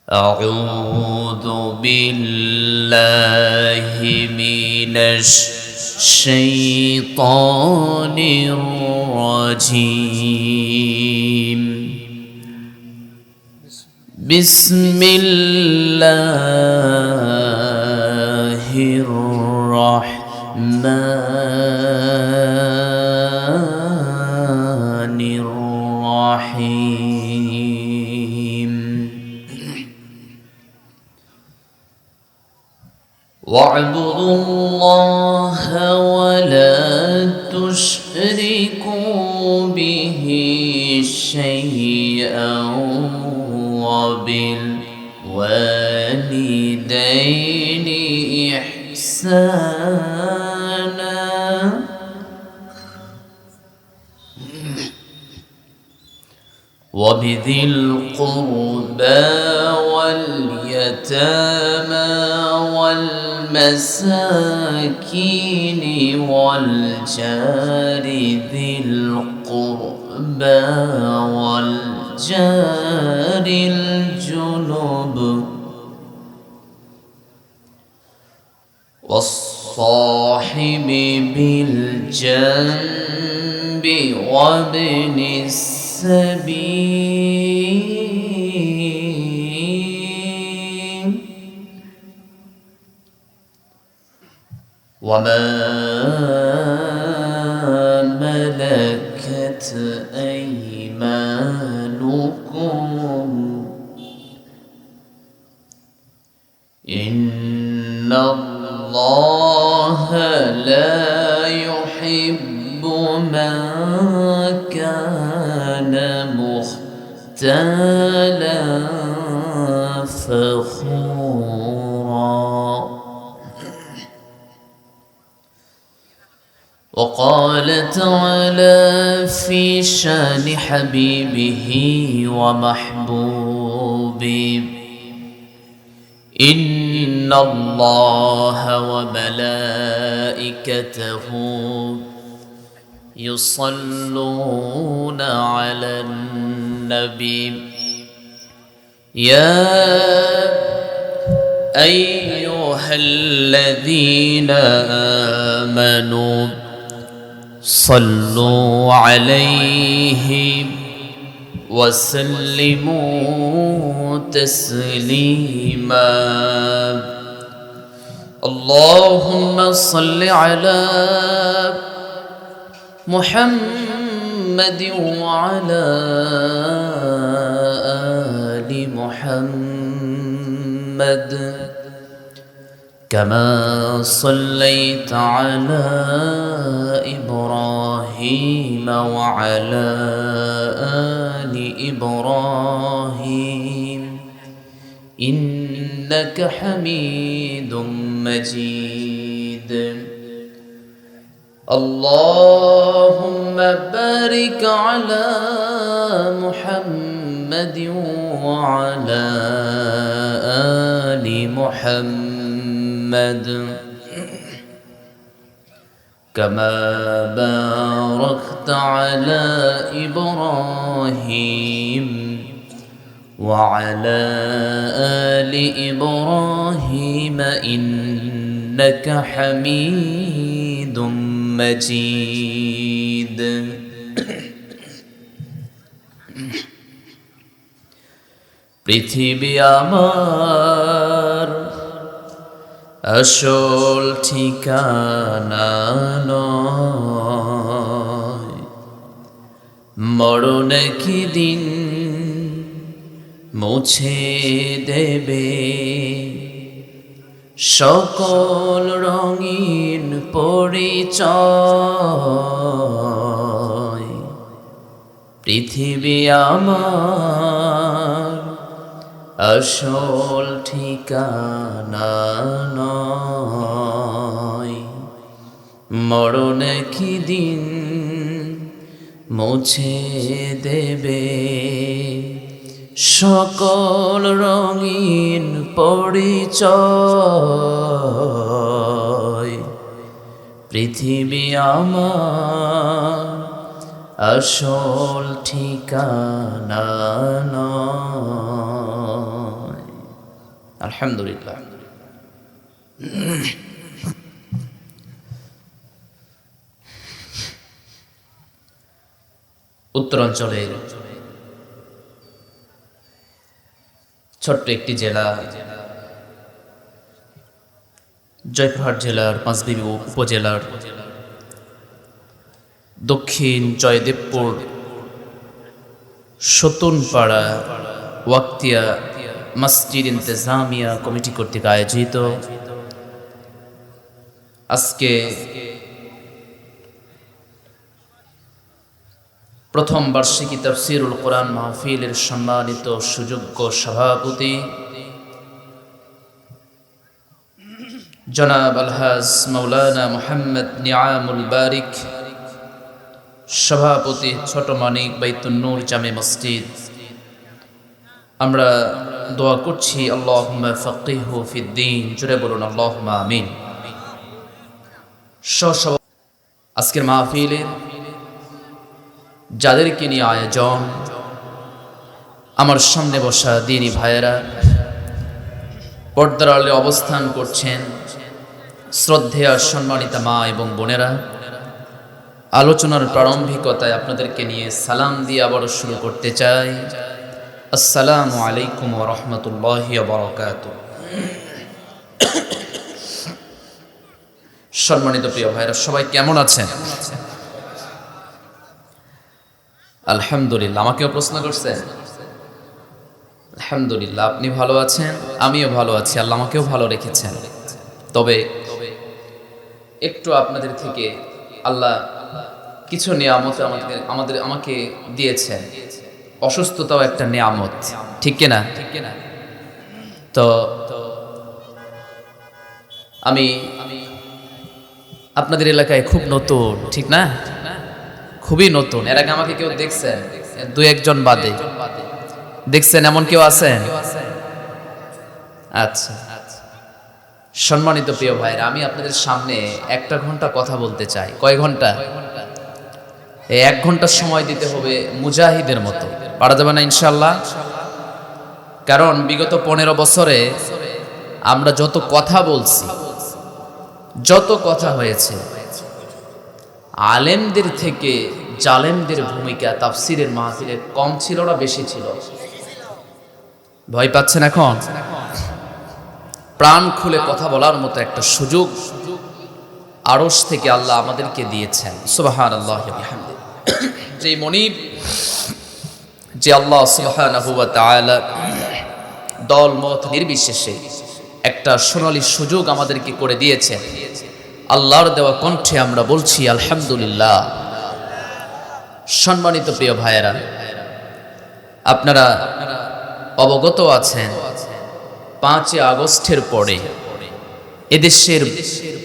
أعوذ بالله من الشيطان الرجيم. بسم الله الرحمن الرحيم. واعبدوا الله ولا تشركوا به شيئا وبالوالدين إحسانا وبذي القربى واليتامى والمساكين والجار ذي القربى والجار الجنب والصاحب بالجنب وابن السبيل وما ملكت أيمانكم إن الله لا يحب من كان مختالا فخورا. وقال تعالى في شان حبيبه ومحبوبه: إن الله وملائكته يصلون على النبي يا أيها الذين آمنوا صلوا عليه وسلموا تسليما. اللهم صل على محمد وعلى آل محمد كما صليت على إبراهيم وعلى آل إبراهيم إنك حميد مجيد. اللهم بارك على محمد وعلى آل محمد كما باركت على إبراهيم وعلى آل إبراهيم إنك حميد مجيد. পৃথিবী আমার আসল ঠিকানা নয়, মরণ কি দিন মুছে দেবে সকল রঙিন পরিচয়। পৃথিবী আমার আসল ঠিকানা নয়, মরণ কি দিন মুছে দেবে সকল রঙিন পরিচয়। পৃথিবী আমার আসল ঠিকানা নয়। আলহামদুলিল্লাহ। উত্তরাঞ্চলের ছোট্ট একটি জেলা, জয়পুরহাট জেলার পাঁচবিবি উপজেলার দক্ষিণ জয়দেবপুর সতুনপাড়া ওয়াক্তিয়া মসজিদ ইন্তেজামিয়া কমিটি কর্তৃক আয়োজিত আজকে প্রথম বার্ষিকী তাফসীরুল কোরআন মাহফিলের সম্মানিত সুযোগ্য সভাপতি জনাব আলহাজ মাওলানা মুহাম্মদ নিয়ামুল বারিক, সভাপতি ছোট মানিক বাইতুন নূর জামে মসজিদ, আমরা দোয়া করছি আল্লাহুম্মা ফাক্কিহু ফিদ্দীন। জোরে বলুন আল্লাহুম্মা আমিন। আজকের মাহফিলের যাদেরকে নিয়ে আয়োজন, আমার সামনে বসা দিনী ভাইয়েরা, পর্দার আড়ালে অবস্থান করছেন শ্রদ্ধেয়া সম্মানিতা মা এবং বোনেরা, আলোচনার প্রারম্ভিকতায় আপনাদেরকে নিয়ে সালাম দিয়ে আবারও শুরু করতে চাই। আসসালামু আলাইকুম ওয়া রাহমাতুল্লাহি ওয়া বারাকাতুহু। সম্মানিত প্রিয় ভাইরা, সবাই কেমন আছেন? আলহামদুলিল্লাহ। আমাকেও প্রশ্ন করছেন? আলহামদুলিল্লাহ, আপনি ভালো আছেন, আমিও ভালো আছি, আল্লাহ আমাকেও ভালো রেখেছেন। তবে একটু আপনাদের থেকে আল্লাহ কিছু নিয়ামত আমাকে দিয়েছেন। অসুস্থতাও একটা নিয়ামত, ঠিক কিনা? তো আমি আপনাদের এলাকায় খুব নতুন, ঠিক না? খুবই নতুন। এর আগে আমাকে কেউ দেখছেন? দু একজন বাদে দেখছেন, এমন কেউ আছেন? আচ্ছা, সম্মানিত প্রিয় ভাইরা, আমি আপনাদের সামনে 1 ঘন্টা কথা বলতে চাই। কয় ঘন্টা? এই 1 ঘন্টা সময় দিতে হবে মুজাহিদের মতো। পারা যাবে না ইনশাআল্লাহ? কারণ বিগত 15 বছরে আমরা যত কথা বলছি, যত কথা হয়েছে, আলেমদের থেকে জালেমদের ভূমিকা তাফসীরের মাহফিলে কম ছিল না বেশি ছিল? ভয় পাচ্ছেন এখন? প্রাণ খুলে কথা বলার মতো একটা সুযোগ আরশ থেকে আল্লাহ আমাদেরকে দিয়েছেন। সুবহানাল্লাহি ওয়া বিহামদিহি। যে মনিব, যে আল্লাহ সুবহানাহু ওয়া তাআলা দল মত নির্বিশেষে একটা সোনালী সুযোগ আমাদেরকে করে দিয়েছেন, আল্লাহর দেওয়া কণ্ঠে আমরা বলছি আলহামদুলিল্লাহ। সম্মানিত প্রিয় ভাইয়েরা, আপনারা অবগত আছেন 5 আগস্টের পরে এদেশের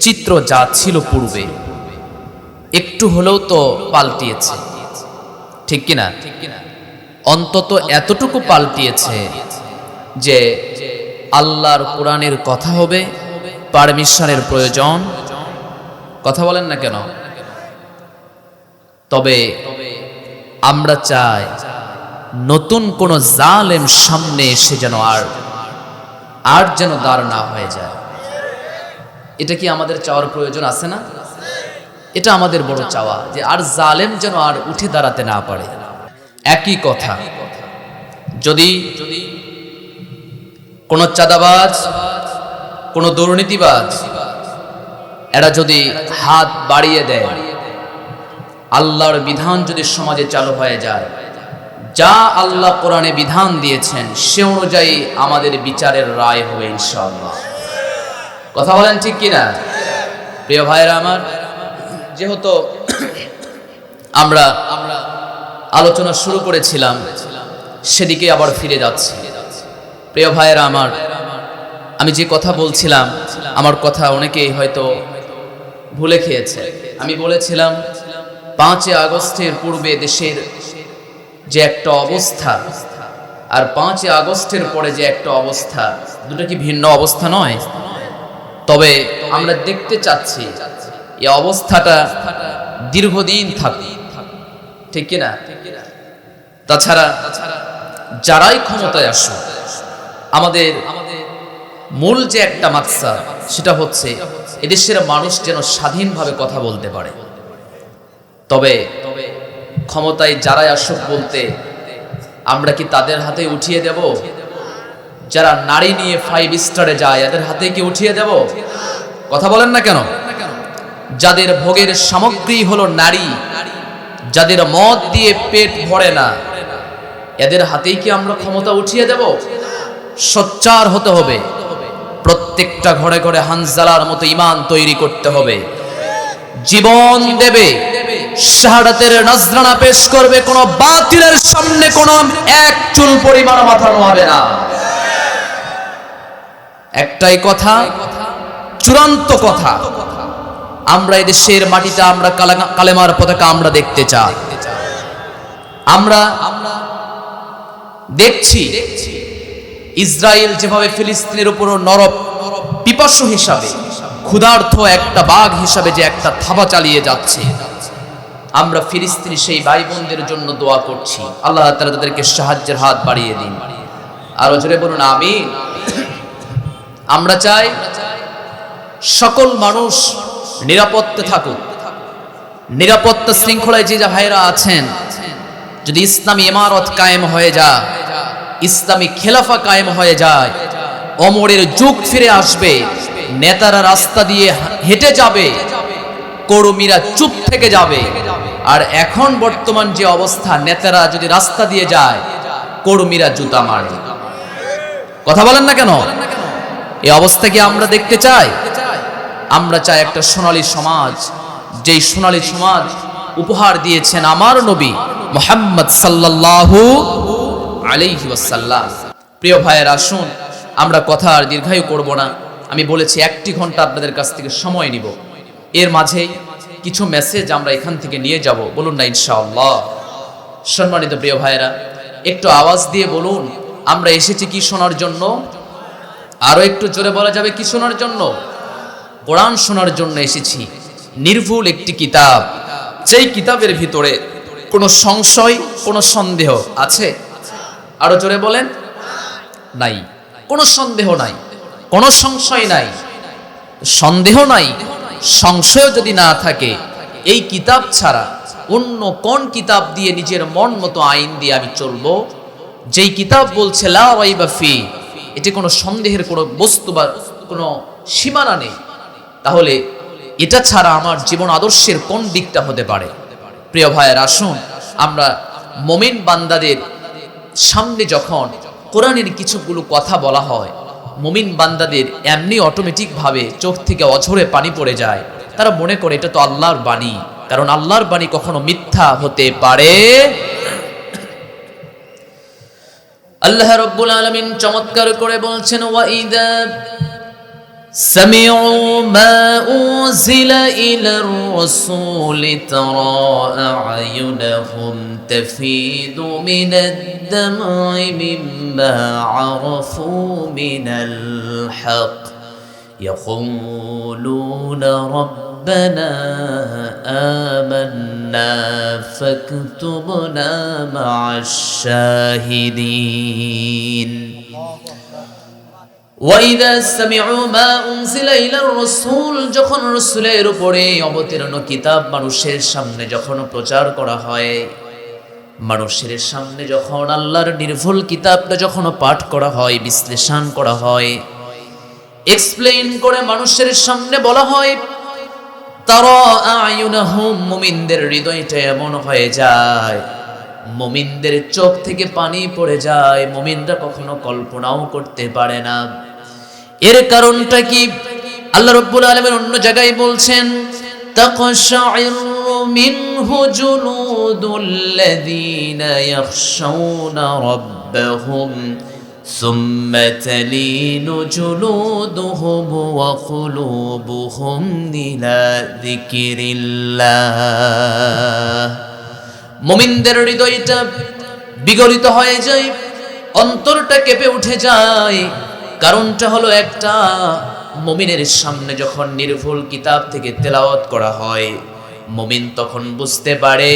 চিত্র যা ছিল পূর্বে একটু হলেও তো পাল্টিয়েছে, ঠিক কিনা? অন্তত এতটুকু পাল্টিয়েছে যে আল্লাহর কোরআনের কথা হবে, পারমিশনের প্রয়োজন। কথা বলেন না কেন? তবে আমরা চাই নতুন কোন জালেম সামনে এসে যেন আর যেন দাঁড় না হয়ে যায়। এটা কি আমাদের চাওয়ার প্রয়োজন আছে না? এটা আমাদের বড় চাওয়া, যে আর জালেম যেন আর উঠে দাঁড়াতে না পারে। একই কথা, যদি কোন চাঁদাবাজ, কোন দুর্নীতিবাজ এরা যদি হাত বাড়িয়ে দেয়, আল্লাহর বিধান যদি সমাজে চালু হয়ে যায়, যা আল্লাহ কোরআনে বিধান দিয়েছেন সে অনুযায়ী আমাদের বিচারের রায় হবে ইনশাআল্লাহ। কথা বলেন ঠিক কিনা? প্রিয় ভাইরা আমার, যেহেতু আমরা আলোচনা শুরু করেছিলাম সেদিকে আবার ফিরে যাচ্ছি। প্রিয় ভাইরা আমার, আমি যে কথা বলছিলাম, আমার কথা অনেকেই হয়তো ভুলে খেয়েছে। আমি বলেছিলাম 5 আগস্টের পূর্বে দেশের যে একটা অবস্থা আর 5 আগস্টের পরে যে একটা অবস্থা, দুটো কি ভিন্ন অবস্থা নয়? তবে আমরা দেখতে চাচ্ছি এই অবস্থাটা দীর্ঘদিন থাকে, ঠিক কিনা? তাছাড়া যারাই ক্ষমতায় আসুক, আমাদের মূল যে একটা মাকসাদ সেটা হচ্ছে এদেশের মানুষ যেন স্বাধীনভাবে কথা বলতে পারে। তবে ক্ষমতায় যারাই আসুক বলতে আমরা কি তাদের হাতে উঠিয়ে দেব? যারা নারী নিয়ে 5 স্টারে যায় এদের হাতে কি উঠিয়ে দেব? কথা বলেন না কেন? যাদের ভোগের সামগ্রী হলো নারী, যাদের মদ দিয়ে পেট ভরে না, এদের হাতেই কি আমরা ক্ষমতা উঠিয়ে দেব? সোচ্চার হতে হবে। প্রত্যেকটা ঘরে ঘরে হানজালার মতো ঈমান তৈরি করতে হবে। জীবন দেবে, শাহাদাতের নজরানা পেশ করবে, কোন বাতিলের সামনে কোন এক চুল পরিমাণ মাথা নোয়াবে না। একটাই কথা, চূড়ান্ত কথা, আমরা এই দেশের মাটিতে আমরা কালেমার পতাকা আমরা দেখতে চাই। আমরা দেখছি ইসরায়েল যেভাবে ফিলিস্তিনের উপর নরক পিপাসু হিসাবে, ক্ষুধার্ত একটা বাঘ হিসাবে যে একটা থাবা চালিয়ে যাচ্ছে, আমরা ফিলিস্তিনি সেই ভাই বোনদের জন্য দোয়া করছি, আল্লাহ তাআলা তাদেরকে সাহায্যের হাত বাড়িয়ে দিন। আরো জোরে বলুন আমিন। আমরা চাই সকল মানুষ নিরাপত্তা থাকুক। নিরাপত্তা শৃঙ্খলায় যে যা ভাইরা আছেন, যদি ইসলামী ইমারত কায়েম হয়ে যায়, ইসলামী খেলাফা কায়েম হয়ে যায়, ওমরের যুগ ফিরে আসবে, নেতারা রাস্তা দিয়ে হেঁটে যাবে, কর্মীরা চুপ থেকে যাবে। আর এখন বর্তমান যে অবস্থা, নেতারা যদি রাস্তা দিয়ে যায়, কর্মীরা জুতা মারে। কথা বলেন না কেন? এই অবস্থা কি আমরা দেখতে চাই? আমরা চাই একটা সোনালী সমাজ, যেই সোনালী সমাজ উপহার দিয়েছেন আমার নবী মুহাম্মদ সাল্লাল্লাহু আলাইহি ওয়াসাল্লাম। প্রিয় ভাইয়েরা, আসুন আমরা কথা আর দীর্ঘায়ু করব না। আমি বলেছি 1 ঘন্টা আপনাদের কাছ থেকে সময় নিব, এর মাঝে কিছু মেসেজ আমরা এখান থেকে নিয়ে যাব, বলুন না ইনশাআল্লাহ। সম্মানিত প্রিয় ভাইয়েরা, একটু আওয়াজ দিয়ে বলুন আমরা এসেছি কি শোনার জন্য? আরো একটু জোরে বলা যাবে কি শোনার জন্য? কোরআন শোনার জন্য এসেছি। নির্ভুল একটি কিতাব, যেই কিতাবের ভিতরে কোনো সংশয়, কোনো সন্দেহ আছে? আরো জোরে বলেন। নাই, কোনো সন্দেহ নাই, কোনো সংশয় নাই। সন্দেহ নাই, সংশয় যদি না থাকে, এই কিতাব ছাড়া অন্য কোন কিতাব দিয়ে নিজের মন মতো আইন দিয়ে আমি চলবো? যেই কিতাব বলছে লা রাইবা ফি, এটি কোনো সন্দেহের কোনো বস্তু বা কোনো সীমানা নেই, তাহলে এটা ছাড়া আমার জীবন আদর্শের কোন দিকটা হতে পারে? প্রিয় ভাইয়ের, আসুন আমরা মুমিন বান্দাদের সামনে যখন কোরআনের কিছুগুলো কথা বলা হয়, মুমিন বান্দাদের এমনি অটোমেটিক ভাবে চোখ থেকে অঝরে পানি পড়ে যায়। তারা মনে করে এটা তো আল্লাহর বাণী, কারণ আল্লাহর বাণী কখনো মিথ্যা হতে পারে। আল্লাহ রাব্বুল আলামিন চমৎকার করে বলছেন, ওয়াইদা সামিউ মা উনজিলা ইলার রাসূলি তারা আ'য়ুনাহুম তাফিদু মিনাদ দাম'i মিম্মা আরাফু মিনাল হক ইয়াকুলুনা ربنا آمنا فاكتبنا مع الشاهدين وإذا سمعوا ما أنزل إلى الرسول, যখন রাসূলের উপরে অবতীর্ণ কিতাব মানুষের সামনে যখন প্রচার করা হয়, মানুষের সামনে যখন আল্লাহর নির্ভুল কিতাবটা যখন পাঠ করা হয়, বিশ্লেষণ করা হয়, এক্সপ্লেইন করে মানুষের সামনে বলা হয়, তারা আ'য়ুনাহুম, মুমিনদের হৃদয়টা এমন হয়ে যায়, মুমিনদের চোখ থেকে পানি পড়ে যায়, মুমিনরা কখনো কল্পনাও করতে পারে না। এর কারণটা কি? আল্লাহ রাব্বুল আলামিন অন্য জায়গায় বলছেন, তাকশাইরু মিনহু জুলুদুল্লাযীনা ইয়াখশাউনা রাব্বাহুম ثم تلين جلودهم وقلوبهم إلى ذكر الله। মুমিনদের হৃদয়টা বিগলিত হয়ে যায়, অন্তরটা কেঁপে উঠে যায়। কারণটা হলো একটা, মুমিনের সামনে যখন নির্ভুল কিতাব থেকে তেলাওয়াত করা হয়, মুমিন তখন বুঝতে পারে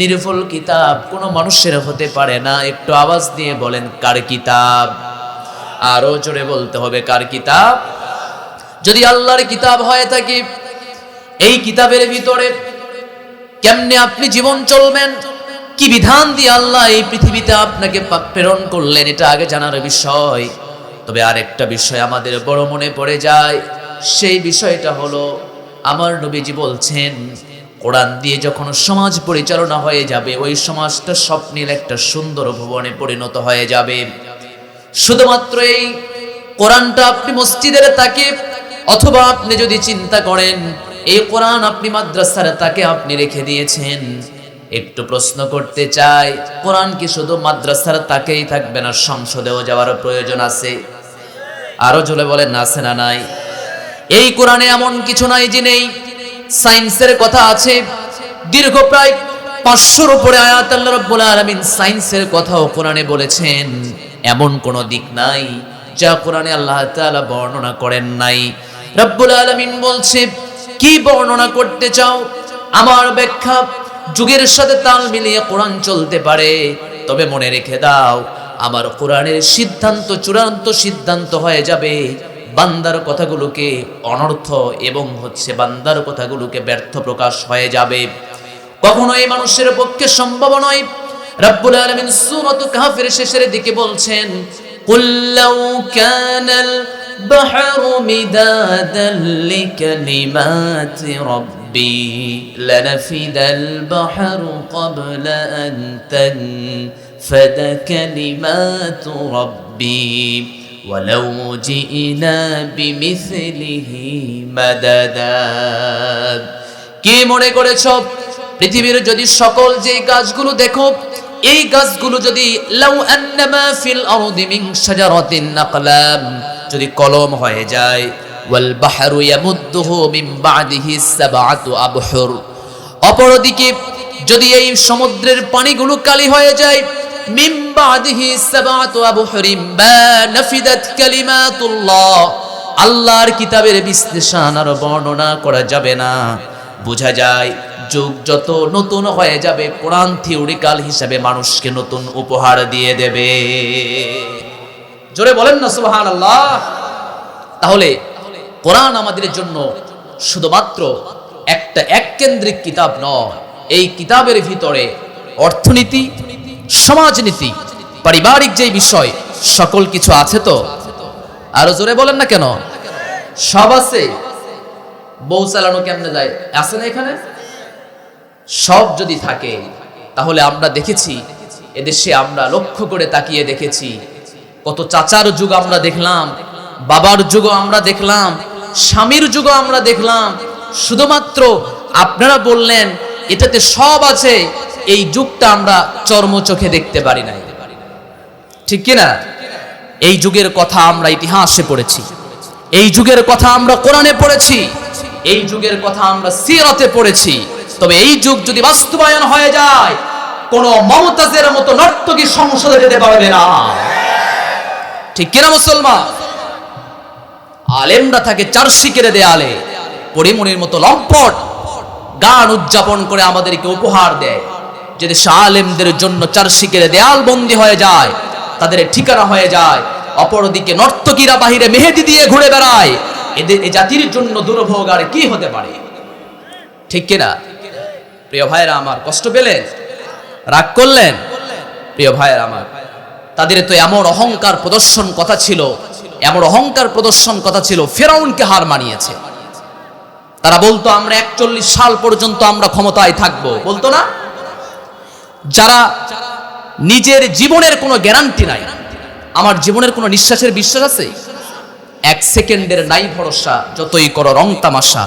নির্ভুল কিতাব কোনো মানুষের হতে পারে না। একটু আওয়াজ দিয়ে বলেন কার কিতাব? আরো জোরে বলতে হবে কার কিতাব? যদি আল্লাহর কিতাব হয়ে থাকে, এই কিতাবের ভিতরে কেমনে আপনি জীবন চলবেন, কি বিধান দিয়ে আল্লাহ এই পৃথিবীতে আপনাকে প্রেরণ করলেন, এটা আগে জানার বিষয়। তবে আরেকটা বিষয় আমাদের বড় মনে পড়ে যায়, সেই বিষয়টা হলো আমার নবীজি বলছেন, কোরআন দিয়ে যখন সমাজ পরিচালনা হয়ে যাবে, ওই সমাজটা স্বপ্নের একটা সুন্দর ভবনে পরিণত হয়ে যাবে। শুধুমাত্র এই কোরআনটা আপনি মসজিদের তাকে, অথবা আপনি যদি চিন্তা করেন এই কোরআন আপনি মাদ্রাসার তাকে আপনি রেখে দিয়েছেন, একটু প্রশ্ন করতে চাই, কোরআন কি শুধু মাদ্রাসার তাকেই থাকবে না, সংসদেও যাওয়ার প্রয়োজন আছে? আরো জোরে বলেন না, আছে না নাই? এই কোরআনে এমন কিছু নাই যে নেই। সায়েন্সের কথা আছে, দীর্ঘ প্রায় 500-র উপরে আয়াত আল্লাহ রাব্বুল আলামিন সায়েন্সের কথাও কোরআনে বলেছেন। এমন কোন দিক নাই যা কোরআনে আল্লাহ তাআলা বর্ণনা করেন নাই। রাব্বুল আলামিন বলছে, কি বর্ণনা করতে চাও? আমার ব্যাখ্যা যুগের সাথে তাল মিলিয়ে কোরআন চলতে পারে, তবে মনে রেখে দাও, আমার কোরআনের সিদ্ধান্ত চূড়ান্ত সিদ্ধান্ত হয়ে যাবে বান্দার কথাগুলোকে অনর্থ এবং বান্দার কথাগুলোকে ব্যর্থ প্রকাশ হয়ে যাবে। কখনোই মানুষের পক্ষে সম্ভব নয়। রব্বুল আলামিন সূরাত কাহফের শেষের দিকে বলছেন, কুল লাউ কানাল বাহরু মিদাদান লিকালিমাতি রাব্বি লানাফিদাল বাহরু ক্বাবলা আন তানফাদা কালিমাতু রাব্বি ওয়ালাউ জিনা বিমিসলিহি মাদাদা। কি মনে করেছ পৃথিবীর যদি সকল যে গাছগুলো দেখো, এই গাছগুলো যদি লাউ আন্নামা ফিল আরদি মিন শাজারাতিন নাকলাম, যদি কলম হয়ে যায়, ওয়াল বাহরু ইয়ামুদ্দুহু মিন বাদিহি সাবআতু আবহুর, অপরদিকে যদি এই সমুদ্রের পানিগুলো কালি হয়ে যায়, মিন বাদিহি সাবআতু আবহুরিম মা নাফিদাত কালিমাতুল্লাহ, আল্লাহর কিতাবের বিশ্লেষণ আর বর্ণনা করা যাবে না। বোঝা যায় যুগ যত নতুন হয়ে যাবে, কোরআন থিওরিক্যাল হিসাবে মানুষকে নতুন উপহার দিয়ে দেবে। জোরে বলেন না সুবহানাল্লাহ। তাহলে কোরআন আমাদের জন্য শুধুমাত্র একটা এককেন্দ্রিক কিতাব নয়, এই কিতাবের ভিতরে অর্থনীতি, সমাজনীতি, পারিবারিক যে বিষয়, সকল কিছু আছে। তো আরো জোরে বলেন না কেন? সব আছে। বউ চালানো কেমনে যায় আছে না এখানে? সব যদি থাকে, তাহলে আমরা দেখেছি এদেশে, আমরা লক্ষ্য করে তাকিয়ে দেখেছি, কত চাচার যুগ আমরা দেখলাম, বাবার যুগও আমরা দেখলাম, স্বামীর যুগও আমরা দেখলাম। শুধুমাত্র আপনারা বললেন এটাতে সব আছে, এই যুগটা আমরা চর্ম চোখে দেখতে পারি নাই, ঠিক কিনা? এই যুগের কথা আমরা ইতিহাসে পড়েছি, এই যুগের কথা আমরা কোরআনে পড়েছি, এই যুগের কথা আমরা সিরাতে পড়েছি। তবে এই যুগ যদি বাস্তবায়ন হয়ে যায়, কোন মমতাজের মতো নর্তকী সংসদে যেতে পারবে না, ঠিক কিনা মুসলমান? আলেমরা থাকে চারশিকের দেয়ালে, পরিমণির মতো লম্পট গান উদযাপন করে আমাদেরকে উপহার দেয়। যে দেশে আলেমদের জন্য চারশিকের দেয়াল বন্দী হয়ে যায়, তাদের ঠিকানা হয়ে যায়, অপরদিকে নর্তকীরা বাহিরে মেহেদি দিয়ে ঘুরে বেড়ায়, এদের এ জাতির জন্য দুর্ভোগ আর কি হতে পারে, ঠিক কিনা? প্রিয় ভাইয়েরা আমার, কষ্ট পেলেন? রাগ করলেন? প্রিয় ভাইয়েরা আমার, তাদের তো এমন অহংকার প্রদর্শন কথা ছিল, এমন অহংকার প্রদর্শন কথা ছিল, ফেরাউনকে হার মানিয়েছে। তারা বলতো আমরা 41 সাল পর্যন্ত আমরা ক্ষমতায় থাকবো, বলতো না? যারা নিজের জীবনের কোনো গ্যারান্টি নাই, আমার জীবনের কোনো নিঃশ্বাসের বিশ্বাস আছে? 1 সেকেন্ডের নাই ভরসা, যতই করো রং তামাশা,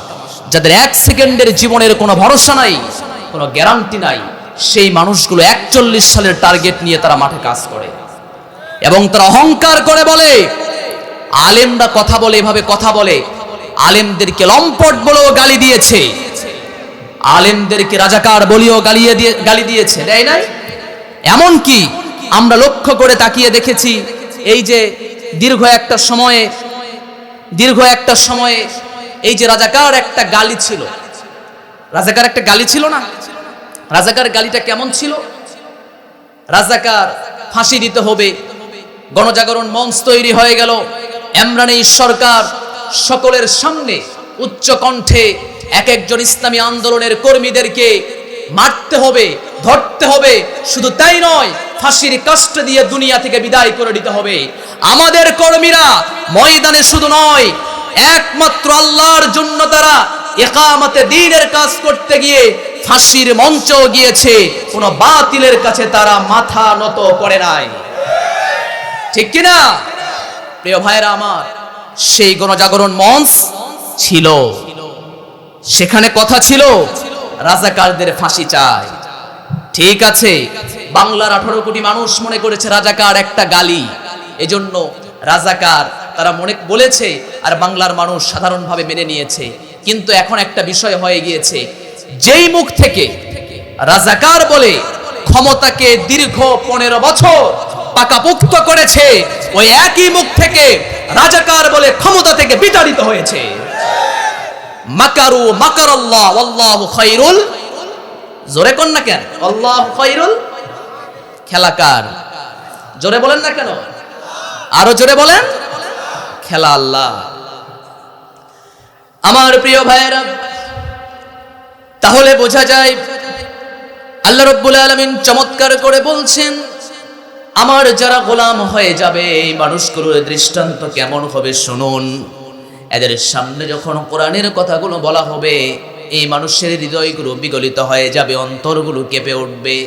যাদের 1 সেকেন্ডের জীবনের কোনো ভরসা নাই, কোনো গ্যারান্টি নাই, সেই মানুষগুলো 41 সালের টার্গেট নিয়ে তারা মাঠে কাজ করে এবং তারা অহংকার করে বলে, আলেমরা কথা বলে, এভাবে কথা বলে, আলেমদেরকে লম্পট বলেও গালি দিয়েছে, আলেমদেরকে রাজাকার বলেও গালি দিয়েছে, তাই নাই? এমন কি আমরা লক্ষ্য করে তাকিয়ে দেখেছি, এই যে দীর্ঘ একটা সময়ে এই যে রাজাকার একটা গালি ছিল, রাজাকার একটা গালি ছিল না? রাজাকার গালিটা কেমন ছিল? রাজাকার ফাঁসি দিতে হবে, গণজাগরণ মঞ্চ তৈরি হয়ে গেল। এমরানি সরকার সকলের সামনে উচ্চ কণ্ঠে এক একজন ইসলামী আন্দোলনের কর্মীদেরকে মারতে হবে, ধরতে হবে, শুধু তাই নয়, ফাঁসির কাষ্ট দিয়ে দুনিয়া থেকে বিদায় করে দিতে হবে। আমাদের কর্মীরা ময়দানে শুধু নয়, একমাত্র আল্লাহর জন্য তারা ইকামতে দ্বীনের কাজ করতে গিয়ে ফাঁসির মঞ্চেও গিয়েছে, কোন বাতিলের কাছে তারা মাথা নত করে নাই। ঠিক কিনা প্রিয় ভাইরা আমার? সেই গণজাগরণ মঞ্চ ছিল, সেখানে কথা ছিল রাজাকারদের ফাঁসি চাই। ঠিক আছে, বাংলার 18 কোটি মানুষ মনে করেছে রাজাকার একটা গালি, এজন্য রাজাকার তারা মনে বলেছে, আর বাংলার মানুষ সাধারণভাবে মেনে নিয়েছে। কিন্তু এখন একটা বিষয় হয়ে গিয়েছে, যেই মুখ থেকে রাজাকার বলে ক্ষমতাকে দীর্ঘ 15 বছর পাকাপোক্ত করেছে, ওই একই মুখ থেকে রাজাকার বলে ক্ষমতা থেকে বিতাড়িত হয়েছে। মাকারু মাকারাল্লাহ ওয়াল্লাহু খায়রুল, জোরে কোন না কেন, আল্লাহু খায়রুল খেলাকার, জোরে বলেন না কেন, আরো জোরে বলেন, খেলা আল্লাহ। আমার প্রিয় ভাইয়েরা, তাহলে বোঝা যায় আল্লাহ রাব্বুল আলামিন চমৎকার করে বলছেন, আমার যারা গোলাম হয়ে যাবে এই মানুষগুলোর দৃষ্টান্ত কেমন হবে শুনুন। এদের সামনে যখন কোরআনের কথাগুলো বলা হবে, এই মানুষের হৃদয়গুলো বিগলিত হয়ে যাবে, অন্তরগুলো কেঁপে উঠবে।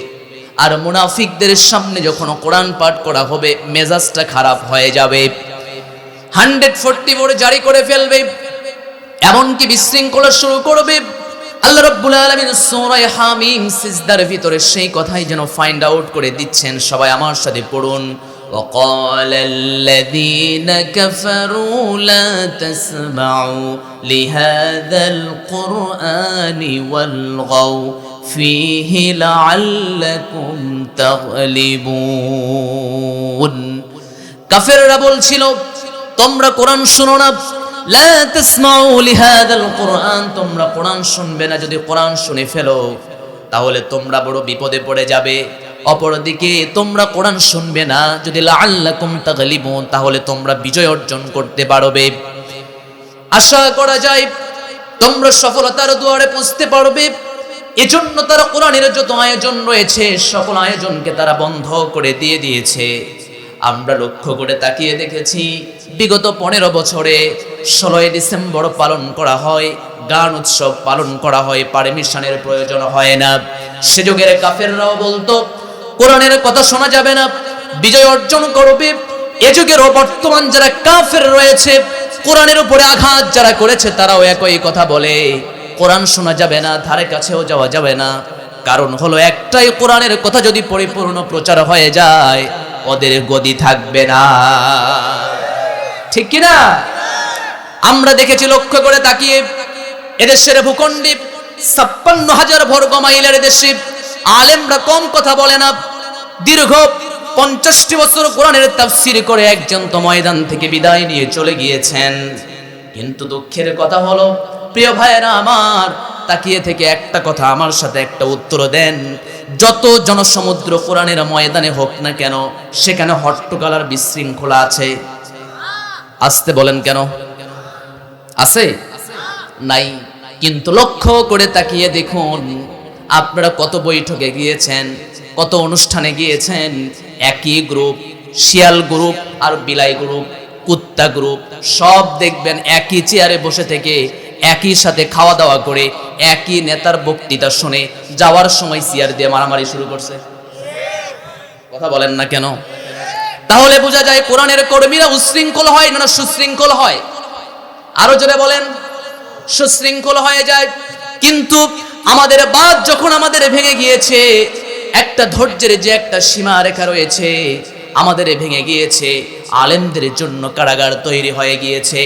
আর মুনাফিকদের সামনে যখন কোরআন পাঠ করা হবে, মেজাজটা খারাপ হয়ে যাবে, 144 জারি করে ফেলবে, এমনকি বিশৃঙ্খলা শুরু করবে। আল্লাহ রাব্বুল আলামিন সূরা হামিম সিজদার ভিতরে সেই কথাই যেন ফাইন্ড আউট করে দিচ্ছেন। সবাই আমার সাথে পড়ুন, وقال الذين كفروا لا تسمعوا لهذا القرآن والغوا فيه لعلكم تغلبون। কাফেররা বলছিল, তোমরা কোরআন শুনো না, লা তাসমাউ লিহাদাল কুরআন, তোমরা কোরআন শুনবে না, যদি কোরআন শুনে ফেলো তাহলে তোমরা বড় বিপদে পড়ে যাবে। অপরদিকে তোমরা কোরআন শুনবে না, যদি লাআল্লাকুম তাগলিবুন, তাহলে তোমরা বিজয় অর্জন করতে পারবে। আশা করা যায় তোমরা সফলতার দুয়ারে পৌঁছতে পারবে। এজন্য তারা কোরআনের যত আয়োজন রয়েছে সকল আয়োজনকে তারা বন্ধ করে দিয়েছে। আমরা লক্ষ্য করে তাকিয়ে দেখেছি, বিগত 15 বছরে 16 ডিসেম্বর পালন করা হয়, গান উৎসব পালন করা হয়, পারমিশনের প্রয়োজন হয় না। সে যুগের কাফেররাও বলতো কোরআনের কথা শোনা যাবে না, বিজয় অর্জন করবে। এ যুগেরও বর্তমান যারা কাফের রয়েছে, কোরআনের উপরে আঘাত যারা করেছে, তারাও একই কথা বলে, কোরআন শোনা যাবে না, ধারে কাছেও যাওয়া যাবে না। কারণ হলো একটাই, কোরআনের কথা যদি পরিপূর্ণ প্রচার হয়ে যায় ওদের গদি থাকবে না। ঠিক কিনা? আমরা দেখেছি লক্ষ্য করে তাকিয়ে, এদেশের ভূখণ্ডে 56,000 বর্গ মাইলের দেশে আলেমরা কম কথা বলে না। দীর্ঘ 50টি বছর কোরআনের তাফসীর করে একজন তো ময়দান থেকে বিদায় নিয়ে চলে গিয়েছেন। কিন্তু দুঃখের কথা হলো প্রিয় ভাইয়েরা আমার, তাকিয়ে থেকে একটা কথা আমার সাথে একটা উত্তর দেন, যত জনসমুদ্র কোরআনের ময়দানে হোক না কেন, সেখানে হট্টগোল আর বিশৃঙ্খলা আছে। আসতে বলেন কেন? আছে? নাই। কিন্তু লক্ষ্য করে তাকিয়ে দেখুন, আপনারা কত বৈঠকে গিয়েছেন, কত অনুষ্ঠানে গিয়েছেন, একই গ্রুপ, শিয়াল গ্রুপ আর বিলাই গ্রুপ, কুত্তা গ্রুপ, সব দেখবেন একই চেয়ারে বসে থেকে একই সাথে খাওয়া দাওয়া করে একই নেতার বক্তৃতা শুনে যাওয়ার সময় চেয়ার দিয়ে মারামারি শুরু করছে। কথা বলেন না কেন? তাহলে বোঝা যায় কোরআনের কর্মীরা উশৃঙ্খল হয় না সুশৃঙ্খল হয়? আরো জোরে বলেন। সুশৃঙ্খল হয়ে যায়। কিন্তু আমাদের বাদ যখন আমাদের ভেঙে গিয়েছে, একটা ধৈর্যের যে একটা সীমা রেখা রয়েছে আমাদের ভেঙে গিয়েছে, আলেমদের জন্য কারাগার তৈরি হয়ে গিয়েছে।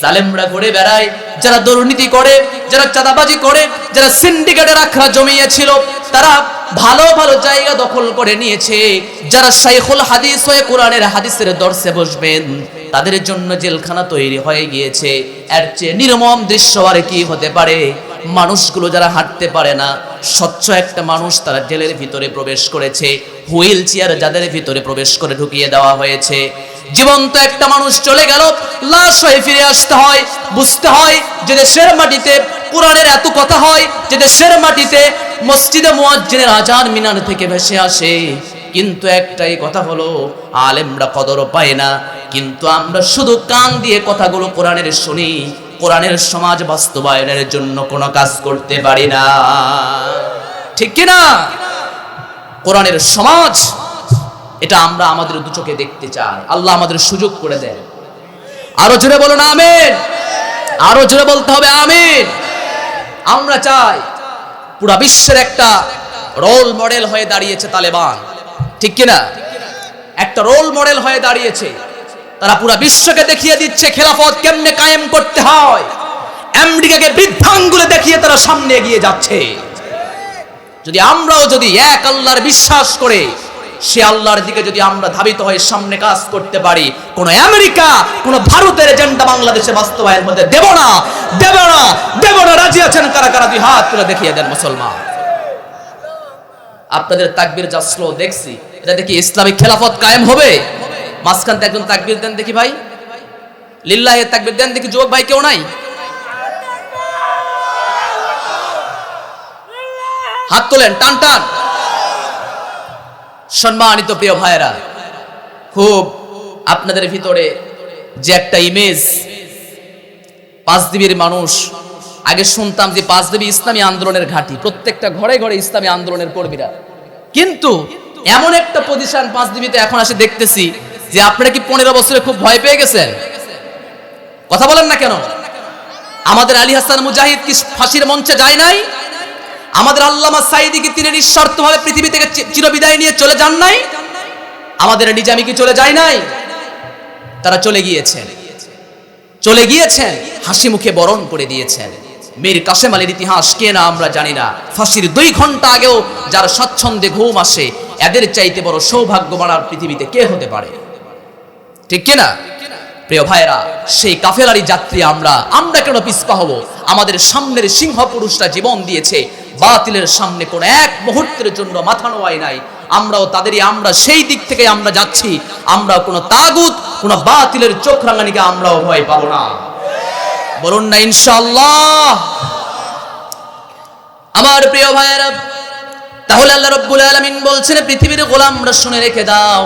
জালেমরা ঘুরে বেড়ায়, যারা দুর্নীতি করে, যারা চাঁদাবাজি করে, যারা সিন্ডিকেটের আখড়া জমিয়েছিল, তারা ভালো ভালো জায়গা দখল করে নিয়েছে। যারা শাইখুল হাদিস হয়ে কোরআনের হাদিসের দর্শে বসবেন, তাদের জন্য জেলখানা তৈরি হয়ে গিয়েছে। এর চেয়ে নির্মম দৃশ্য আর কি হতে পারে? মানুষগুলো যারা হাঁটতে পারে না, স্বচ্ছ একটা মানুষ তারা জেলের ভিতরে প্রবেশ করেছে, হুইল চেয়ার যাদের ভিতরে প্রবেশ করে ঢুকিয়ে দেওয়া হয়েছে। জীবন্ত একটা মানুষ চলে গেল, লাশ হয়ে ফিরে আসতে হয়। বুঝতে হয় যে দেশের মাটিতে কোরআনের এত কথা হয়, যে দেশের মাটিতে মসজিদে মুয়াজ্জিনের আজান মিনার থেকে ভেসে আসে, কিন্তু একটাই কথা হলো আলেমরা কদর পায় না। কিন্তু আমরা শুধু কান দিয়ে কথাগুলো কোরআনের শুনি, কোরআনের সমাজ বাস্তবায়নের জন্য কোনো কাজ করতে পারি না। ঠিক কি না? কোরআনের সমাজ এটা আমরা আমাদের দু চোখে দেখতে চাই। আল্লাহ আমাদের সুযোগ করে দেন। আরো জোরে বলুন আমিন। আরো জোরে বলতে হবে আমিন। আমরা চাই পুরা বিশ্বের একটা রোল মডেল হয়ে দাঁড়িয়েছে তালেবান, ঠিক কিনা? একটা রোল মডেল হয়ে দাঁড়িয়েছে। তারা পুরা বিশ্বকে দেখিয়ে দিচ্ছে খেলাফত কেমনে কায়েম করতে হয়। আমেরিকাকে বৃদ্ধাঙ্গুলে দেখিয়ে তারা সামনে এগিয়ে যাচ্ছে। যদি আমরাও যদি এক আল্লাহর বিশ্বাস করে সে আল্লাহর দিকে যদি আমরা ধাবিত হয়ে সামনে কাজ করতে পারি, কোন আমেরিকা কোন ভারতের এজেন্ডা বাংলাদেশে বাস্তবায়নের মধ্যে দেব না, দেব না, দেব না। রাজি আছেন কারা কারা? দুই হাত তুলে দেখিয়ে দেন মুসলমান। আপনাদের তাকবীর যা স্লো দেখছি, এটা দেখি ইসলামিক খেলাফত কায়েম হবে? মাঝখান থেকে একজন তাকবীর দেন দেখি ভাই, লিল্লাহি তাকবীর দেন দেখি। যুবক ভাই কেউ নাই? হাত তোলেন, টান টান। সম্মানিত প্রিয় ভাইরা, খুব আপনাদের ভিতরে যে একটা ইমেজ, পাঁচদিবির মানুষ, আগে শুনতাম যে পাঁচদিবি ইসলামী আন্দোলনের ঘাঁটি, প্রত্যেকটা ঘরে ঘরে ইসলামী আন্দোলনের কর্মীরা। কিন্তু এমন একটা পজিশন পাঁচদিবিতে এখন আসে দেখতেছি যে আপনারা কি 15 বছরে খুব ভয় পেয়ে গেছেন? কথা বলেন না কেন? আমাদের আলী হাসান মুজাহিদ কি ফাঁসির মঞ্চে যায় নাই? আমাদের আল্লামা সাঈদী কি তিনি নিঃশর্তভাবে পৃথিবী থেকে চিরবিদায় নিয়ে চলে যান নাই? আমাদের নিজামী কি চলে যায় নাই? তারা চলে গিয়েছেন, চলে গিয়েছেন, হাসি মুখে বরণ করে দিয়েছেন। মীর কাসেম আলীর ইতিহাস কে না আমরা জানি না। ফাঁসির 2 ঘন্টা আগেও যার স্বচ্ছন্দে ঘুম আসে, এদের চাইতে বড় সৌভাগ্যবান আর পৃথিবীতে কে হতে পারে? ঠিক কিনা প্রিয় ভাইরা? সেই কাফেলারই যাত্রী আমরা কেন পিছপা হব? আমাদের সামনের সিংহ পুরুষরা জীবন দিয়েছে, বাতিলের সামনে কোন এক মুহূর্তের জন্য মাথা নোয়াই নাই। আমরাও তাদেরই, আমরা সেই দিক থেকে আমরা যাচ্ছি। আমরা কোনো তাগুত, কোনো বাতিলের চোখ রাঙানিকে আমরাও ভয় পাবো না। বলুন না ইনশাআল্লাহ। আমার প্রিয় ভাইরা, তাহলে আল্লাহ রাব্বুল আলামিন বলছেন, পৃথিবীর গোলামরা শুনে রেখে দাও,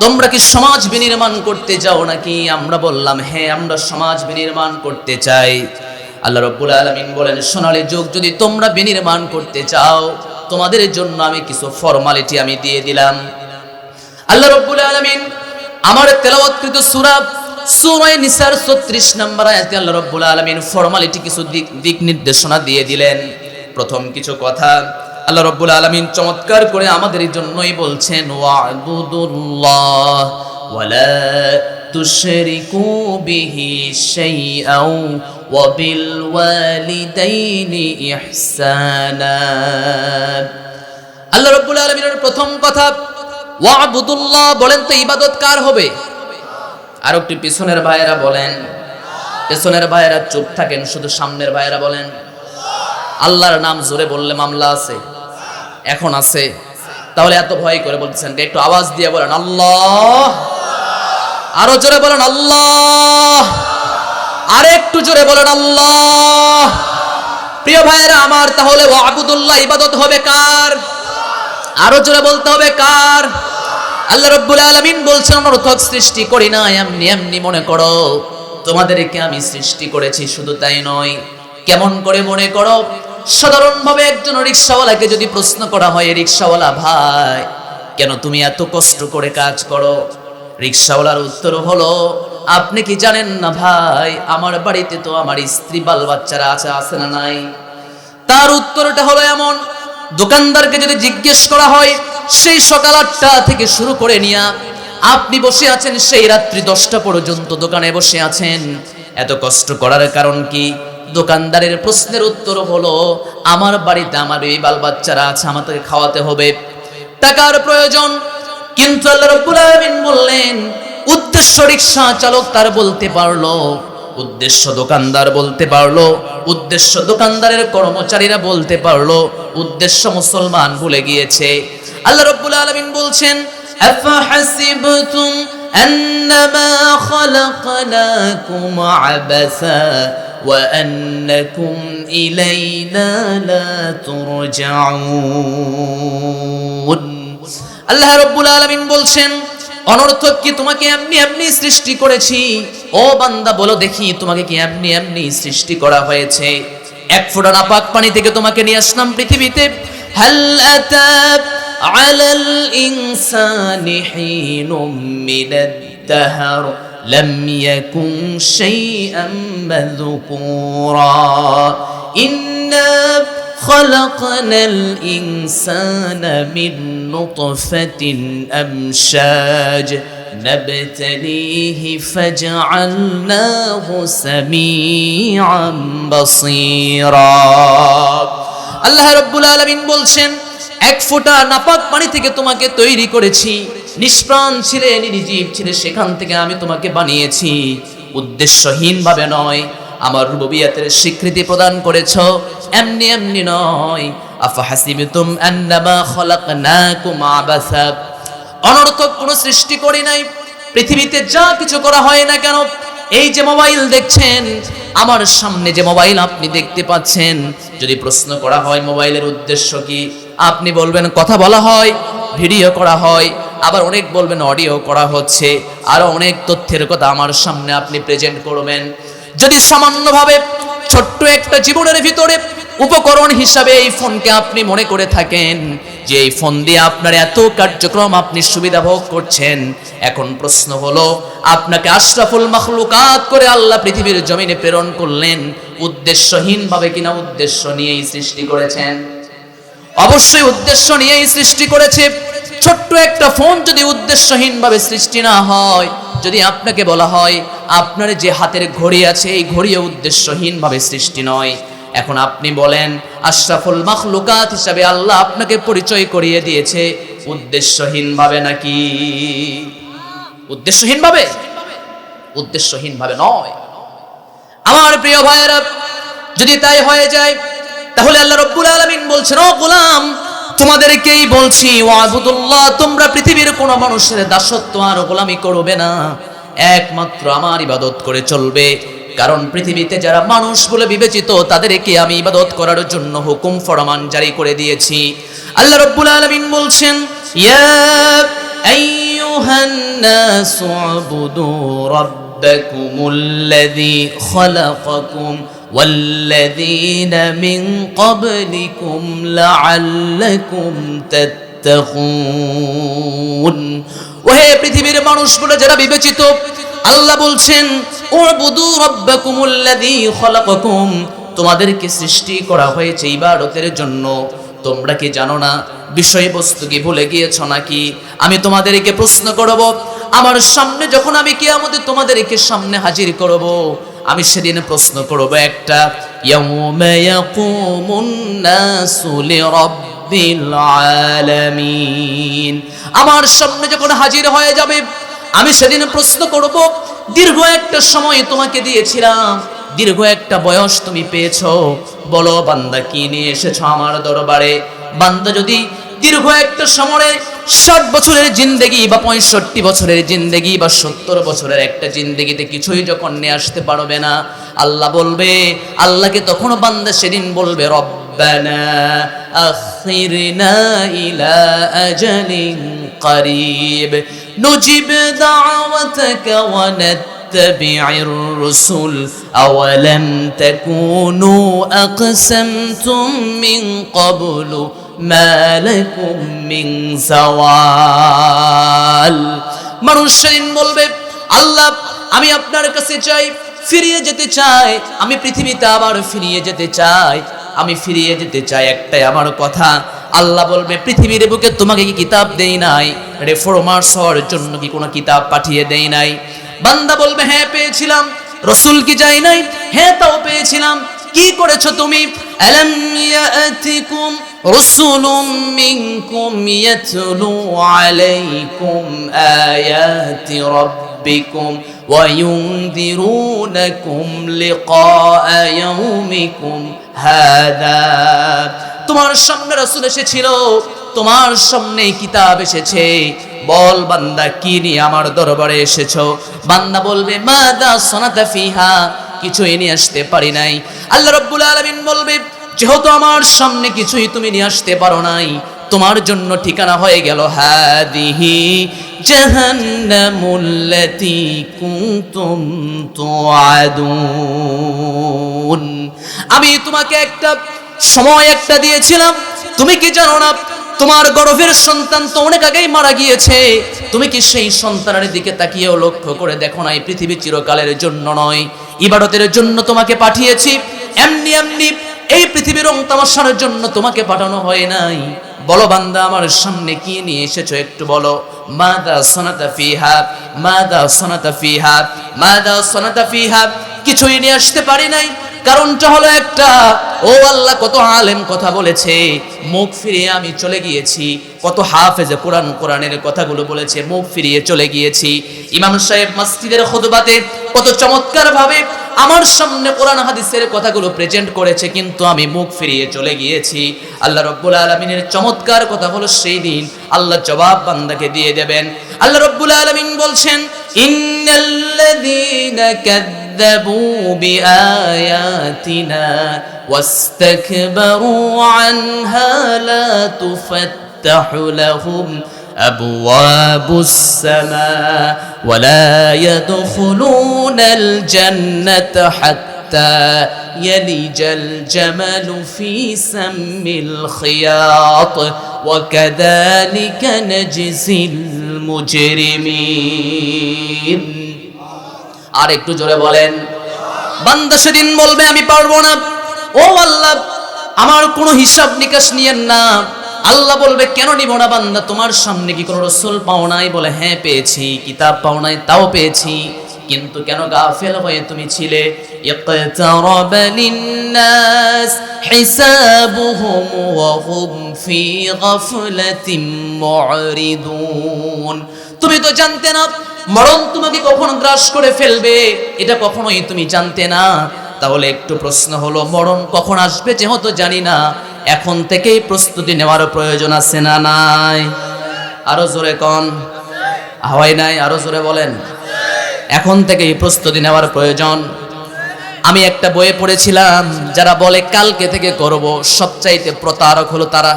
তোমরা কি সমাজ বিনির্মাণ করতে চাও নাকি? আমরা বললাম হ্যাঁ, আমরা সমাজ বিনির্মাণ করতে চাই। আল্লাহ রাব্বুল আলামিন বলেন, সোনালী যুগ যদি তোমরা বিনির্মাণ করতে চাও, তোমাদের জন্য আমি কিছু ফরমালিটি আমি দিয়ে দিলাম। আল্লাহ রাব্বুল আলামিন আমার তেলাওয়াতকৃত সূরা নিসার 36 নম্বর আয়াতে আল্লাহ রাব্বুল আলামিন ফরমালিটি কিছু দিক নির্দেশনা দিয়ে দিলেন। প্রথম কিছু কথা আল্লাহ রাব্বুল আলামিন চমৎকার করে আমাদের জন্যই বলছেন, ওয়া'বুদুল্লাহ ওয়ালা তুশরিকু বিহি শাইআন ওয়া বিল ওয়ালিদাইনি ইহসানা। আল্লাহ রাব্বুল আলামিনের প্রথম কথা ওয়া'বুদুল্লাহ। বলেন তো ইবাদত কার হবে? আর একটু পিছনের ভাইয়েরা বলেন। পেছনের ভাইয়েরা চুপ থাকেন, শুধু সামনের ভাইয়েরা বলেন। আল্লাহর নাম জোরে বললে মামলা আছে? এখন আছে? তাহলে এত ভয় করে বলছেন, একটু আওয়াজ দিয়ে বলেন আল্লাহ। আরো জোরে বলেন আল্লাহ। আর একটু জোরে বলেন আল্লাহ। প্রিয় ভাইয়েরা আমার, তাহলে ওয়া'বুদুল্লাহ ইবাদত হবে কার? আরো জোরে বলতে হবে কার? আল্লাহ রাব্বুল আলামিন বলছেন, অনর্থক সৃষ্টি করি না, এমনি এমনি মনে করো তোমাদেরকে আমি সৃষ্টি করেছি। শুধু তাই নয়, কেমন করে মনে করো? সাধারণভাবে একজন রিকশাওয়ালাকে যদি প্রশ্ন করা হয়, রিকশাওয়ালা ভাই কেন তুমি এত কষ্ট করে কাজ করো? রিকশাওয়ালার উত্তর হলো, আপনি কি জানেন না ভাই, আমার বাড়িতে তো আমার স্ত্রী বাল বাচ্চারা আছে না নাই? তার উত্তরটা হলো এমন, দোকানদারকে যদি জিজ্ঞেস করা হয়, সেই সকাল 8টা থেকে শুরু করে নিয়ে আপনি বসে আছেন সেই রাত্রি 10টা পর্যন্ত দোকানে বসে আছেন, এত কষ্ট করার কারণ কি? দোকানদারের প্রশ্নের উত্তর হলো, আমার বাড়িতে আমার এই বাল বাচ্চারা আছে, আমাকে খাওয়াতে হবে, টাকার প্রয়োজন। কিন্তু আল্লাহ রাব্বুল আলামিন বললেন, উদ্দেশ্য রিকশা চালক তার বলতে পারলো, উদ্দেশ্য দোকানদার বলতে পারলো, উদ্দেশ্য দোকানদারের কর্মচারীরা বলতে পারলো, উদ্দেশ্য মুসলমান ভুলে গিয়েছে। আল্লাহ রাব্বুল আলামিন বলছেন, আফাহাসিবতুম আন্নামা খালাকনাকুম আবাসা ওয়া আন্নাকুম ইলাইনা লা তুরজাউন। আল্লাহ রাব্বুল আলামিন বলছেন, অনর্থক কি তোমাকে এমনি এমনি সৃষ্টি করেছি? ও বান্দা বলো দেখি, তোমাকে কি এমনি এমনি সৃষ্টি করা হয়েছে? এক ফোঁটা নাপাক পানি থেকে তোমাকে নিয়ে আসলাম পৃথিবীতে। হাল আতা আলাল ইনসানি হিনুম মিনাদ দাহর লাম ইয়াকুন শাইআন মাযকুরা ইন্না خلقنا الإنسان من نطفة أمشاج نبتليه فجعلناه سميعا بصيرا। আল্লাহ রাব্বুল আলামিন বলছেন, এক ফোঁটা নাপাক পানি থেকে তোমাকে তৈরি করেছি, নিষ্প্রাণ ছিলে, নির্জীব ছিলে, সেখান থেকে আমি তোমাকে বানিয়েছি। উদ্দেশ্যহীন ভাবে নয়, আমার রুবুবিয়তের স্বীকৃতি প্রদান করেছো, এমনি এমনি নয়। আফাহাসিবতুম আন্নামা খালাকনাকুম আবাসা, অনর্থক কোনো সৃষ্টি করি নাই। পৃথিবীতে যা কিছু করা হয় না কেন, এই যে মোবাইল দেখছেন, আমার সামনে যে মোবাইল আপনি দেখতে পাচ্ছেন, যদি প্রশ্ন করা হয় মোবাইলের উদ্দেশ্য কি, আপনি বলবেন কথা বলা হয়, ভিডিও করা হয়, আবার অনেক বলবেন অডিও করা হচ্ছে, আরো অনেক তথ্যের কথা আমার সামনে আপনি প্রেজেন্ট করবেন। যদি সামান্যভাবে ছোট্ট একটা জীবনের ভিতরে উপকরণ হিসাবে এই ফোনকে আপনি মনে করে থাকেন যে এই ফোন দিয়ে আপনার এত কার্যক্রম আপনি সুবিধা ভোগ করছেন, এখন প্রশ্ন হলো, আপনাকে আশরাফুল মাখলুকাত করে আল্লাহ পৃথিবীর জমিনে প্রেরণ করলেন উদ্দেশ্যহীন ভাবে কিনা উদ্দেশ্য নিয়েই সৃষ্টি করেছেন? অবশ্যই উদ্দেশ্য নিয়েই সৃষ্টি করেছে। ছোট্ট একটা ফোন যদি উদ্দেশ্যহীন ভাবে সৃষ্টি না হয়, যদি আপনাকে বলা হয় আপনার যে হাতের ঘড়ি আছে এই ঘড়িও উদ্দেশ্যহীন ভাবে সৃষ্টি নয়, এখন আপনি বলেন আশরাফুল মাখলুকাত হিসাবে আল্লাহ আপনাকে পরিচয় করিয়ে দিয়েছে উদ্দেশ্যহীন ভাবে নাকি? উদ্দেশ্যহীন ভাবে? উদ্দেশ্যহীন ভাবে নয়। আমার প্রিয় ভাইয়েরা, যদি তাই হয়ে যায় তাহলে আল্লাহ রাব্বুল আলামিন বলছেন, ও গোলাম, তোমাদেরকেই বলছি, ওয়াবুদুল্লাহ, তোমরা পৃথিবীর কোনো মানুষের দাসত্ব আর গোলামি করবে না, একমাত্র আমার ইবাদত করে চলবে। কারণ পৃথিবীতে যারা মানুষ বলে বিবেচিত তাদেরকে আমি ইবাদত করার জন্য হুকুম ফরমান জারি করে দিয়েছি। আল্লাহ রাব্বুল আলামিন বলছেন, ইয়া আইয়ুহান নাসু উবুদু রাব্বাকুমুল্লাযী খালাকাকুম والذين من قبلكم لعلكم تتقون। ওহে পৃথিবীর মানুষগুলো যারা বিবেচিত, আল্লাহ বলছেন, উবুদু রাব্বাকুমুল্লাযী খালাকাকুম, তোমাদেরকে সৃষ্টি করা হয়েছে ইবাদতের জন্য। তোমরা কি জানো না? বিষয়বস্তু কি ভুলে গিয়েছো নাকি? আমি তোমাদেরকে প্রশ্ন করব, আমার সামনে যখন আমি কিয়ামতে তোমাদেরকে সামনে হাজির করব, আমি সেদিন প্রশ্ন করব একটা, ইয়াউমা ইয়াকুমুন নাসু লিরাব্বিল আলামিন। আমার সামনে যখন হাজির হয়ে যাবে, আমি সেদিন প্রশ্ন করব, দীর্ঘ একটা সময় তোমাকে দিয়েছিলাম, দীর্ঘ একটা বয়স তুমি পেয়েছো, বলো বান্দা কি নিয়ে এসেছো আমার দরবারে? বান্দা যদি দীর্ঘ একটা সময়ে 60 বছরের জিন্দেগি বা 65 বছরের জিন্দেগি বা 70 বছরের একটা জিন্দেগিতে কিছুই যখন নিয়ে আসতে পারবে না, আল্লাহ বলবে, আল্লাহকে তখন বান্দা সেদিন বলবে, রব্বানা আখিরনা ইলা আজালিন করিব নুজিব দাওয়াতাকা ওয়া নাত্তাবি'র রুসুল আওয়ালাম তাকুনু আকসামতুম মিন ক্বাবলু মা লাকুম মিন যাওয়াল। মানুষ সেদিন বলবে, আল্লাহ আমি আপনার কাছে চাই, ফিরিয়ে যেতে চাই, আমি পৃথিবীতে আবার ফিরিয়ে যেতে চাই, আমি ফিরিয়ে যেতে চাই, একটাই আমার কথা। আল্লাহ বলবে, পৃথিবীর বুকে তোমাকে কি কিতাব দেই নাই? রেফরমার্স হওয়ার জন্য কি কোনো কিতাব পাঠিয়ে দেই নাই? বান্দা বলবে, হ্যাঁ পেয়েছিলাম। রসুল কি যাই নাই? হ্যাঁ তাও পেয়েছিলাম। কি করেছো তুমি? আলাম ইয়াতিকুম রাসূলুম মিনকুম ইয়াতলু আলাইকুম আয়াতি রাব্বিকুম ওয়া ইউনযিরু يريدونكم لقاء يومكم هذا তোমার সামনে রাসূল এসেছিল, তোমার সামনে কিতাব এসেছে, বল বান্দা কি নিয়ে আমার দরবারে এসেছো? বান্দা বলবে মাদা সনাতা ফিহা, কিছুই নিয়ে আসতে পারি নাই। আল্লাহ রাব্বুল আলামিন বলবে যেহেতু আমার সামনে কিছুই তুমি নিয়ে আসতে পারো নাই, তোমার জন্য ঠিকানা হয়ে গেল হাদিহি জাহান্নামুল্লাতী কুনতুম তুআদুন। আমি তোমাকে একটা সময় দিয়েছিলাম, তুমি কি জানো না তোমার গর্ভের সন্তান তো অনেক আগেই মারা গিয়েছে? তুমি কি সেই সন্তানের দিকে তাকিয়েও লক্ষ্য করে দেখো না এই পৃথিবী চিরকালের জন্য নয়, ইবাদতের জন্য তোমাকে পাঠিয়েছি। এমনি এমনি এই পৃথিবীর রং তামাশার জন্য তোমাকে পাঠানো হয় নাই। বলো বান্দা আমার সামনে কি নিয়ে এসেছো একটু বলো। মাদা সনাতা ফিহা, মাদা সনাতা ফিহা, মাদা সনাতা ফিহা, কিছুই নিয়ে আসতে পারি নাই। কারণটা হলো একটা, ও আল্লাহ কত আলেম কথা বলেছে, মুখ ফিরিয়ে আমি চলে গিয়েছি। কত হাফেজে কোরআন কোরআনের কথাগুলো বলেছে, মুখ ফিরিয়ে চলে গিয়েছি। ইমাম সাহেব মসজিদের খুতবাতে কত চমৎকার ভাবে আমার সামনে কোরআন হাদিসের কথাগুলো প্রেজেন্ট করেছে, কিন্তু আমি মুখ ফিরিয়ে চলে গিয়েছি। আল্লাহ রাব্বুল আলামিনের চমৎকার কথা হলো সেই দিন আল্লাহ জবাব বান্দাকে দিয়ে দেবেন। আল্লাহ রাব্বুল আলামিন বলছেন ইন্নাল্লাযীনা কাযযাবু বিআয়াতিনা ওয়াস্তাকবারু আনহা লা তুফাত্তাহু লাহুম আবওয়াবুস সামা ওয়া লা ইয়াদখুলুনাল জান্নাতা হাত্তা ইয়ালিজাল জামালু ফি সাম্মিল খিয়াত ওয়া কাযালিকা নাজজিল মুজরিমিন। আর একটু জোরে বলেন। বান্দা সেদিন বলবে আমি পারবো না, ও আল্লাহ আমার কোনো হিসাব নিকাশ নিয়েন না। আল্লাহ বলবে কেন নিব না বান্দা, তোমার সামনে কি কোনো রাসূল পাও নাই? বলে হ্যাঁ পেয়েছি। কিতাব পাও নাই? তাও পেয়েছি। কিন্তু কেন গাফেল হয়ে তুমি ছিলে? ইকতারাবা লিন্নাস হিসাবুহুম ওয়া হুম ফি গাফলাতিন মুরিদুন। তুমি তো জানতে না মরণ তোমাকে কখন গ্রাস করে ফেলবে, এটা কখনোই তুমি জানতে না। তাহলে একটু প্রশ্ন হলো মরণ কখন আসবে যেহেতু জানি না, এখন থেকেই প্রস্তুতি নেওয়ার প্রয়োজন আছে না নাই? আরো জোরে কোন হয় নাই? আরো জোরে বলেন। এখন থেকেই প্রস্তুতি নেওয়ার প্রয়োজন। আমি একটা বইয়ে পড়েছিলাম, যারা বলে কালকে থেকে করব, সবচাইতে প্রতারক হলো তারা।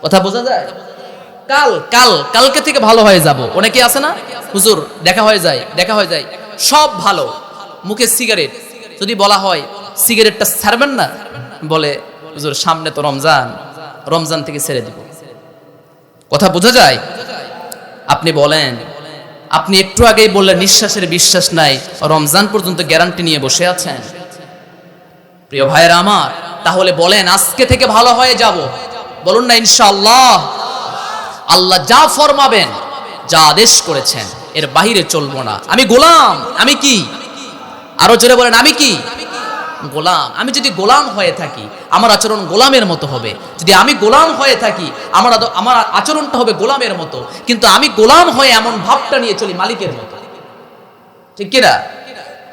কথা বোঝা যায়? কালকে থেকে ভালো হয়ে যাব। অনেকে আছে না, হুজুর দেখা হয়ে যায়, সব ভালো। মুখে সিগারেট, যদি বলা হয় সিগারেটটা ছাড়বেন না, বলে হুজুর সামনে তো রমজান থেকে ছেড়ে দিব। কথা বোঝা যায়? আপনি বলেন, আপনি একটু আগেই বললেন নিঃশ্বাসের বিশ্বাস নাই, রমজান পর্যন্ত গ্যারান্টি নিয়ে বসে আছেন। প্রিয় ভাইয়েরা আমার, তাহলে বলেন আজকে থেকে ভালো হয়ে যাব, বলুন না ইনশাআল্লাহ। আল্লাহ যা ফরমাবেন, যা আদেশ করেছেন এর বাহিরে চলবো না। আমি গোলাম। আমি কি? আরো জোরে বলেন, আমি কি? গোলাম। আমি যদি গোলাম হয়ে থাকি আমার আচরণ গোলামের মতো হবে। যদি আমি গোলাম হয়ে থাকি আমার আচরণটা হবে গোলামের মতো। কিন্তু আমি গোলাম হয়ে এমন ভাবটা নিয়ে চলি মালিকের মতো। ঠিক কিনা?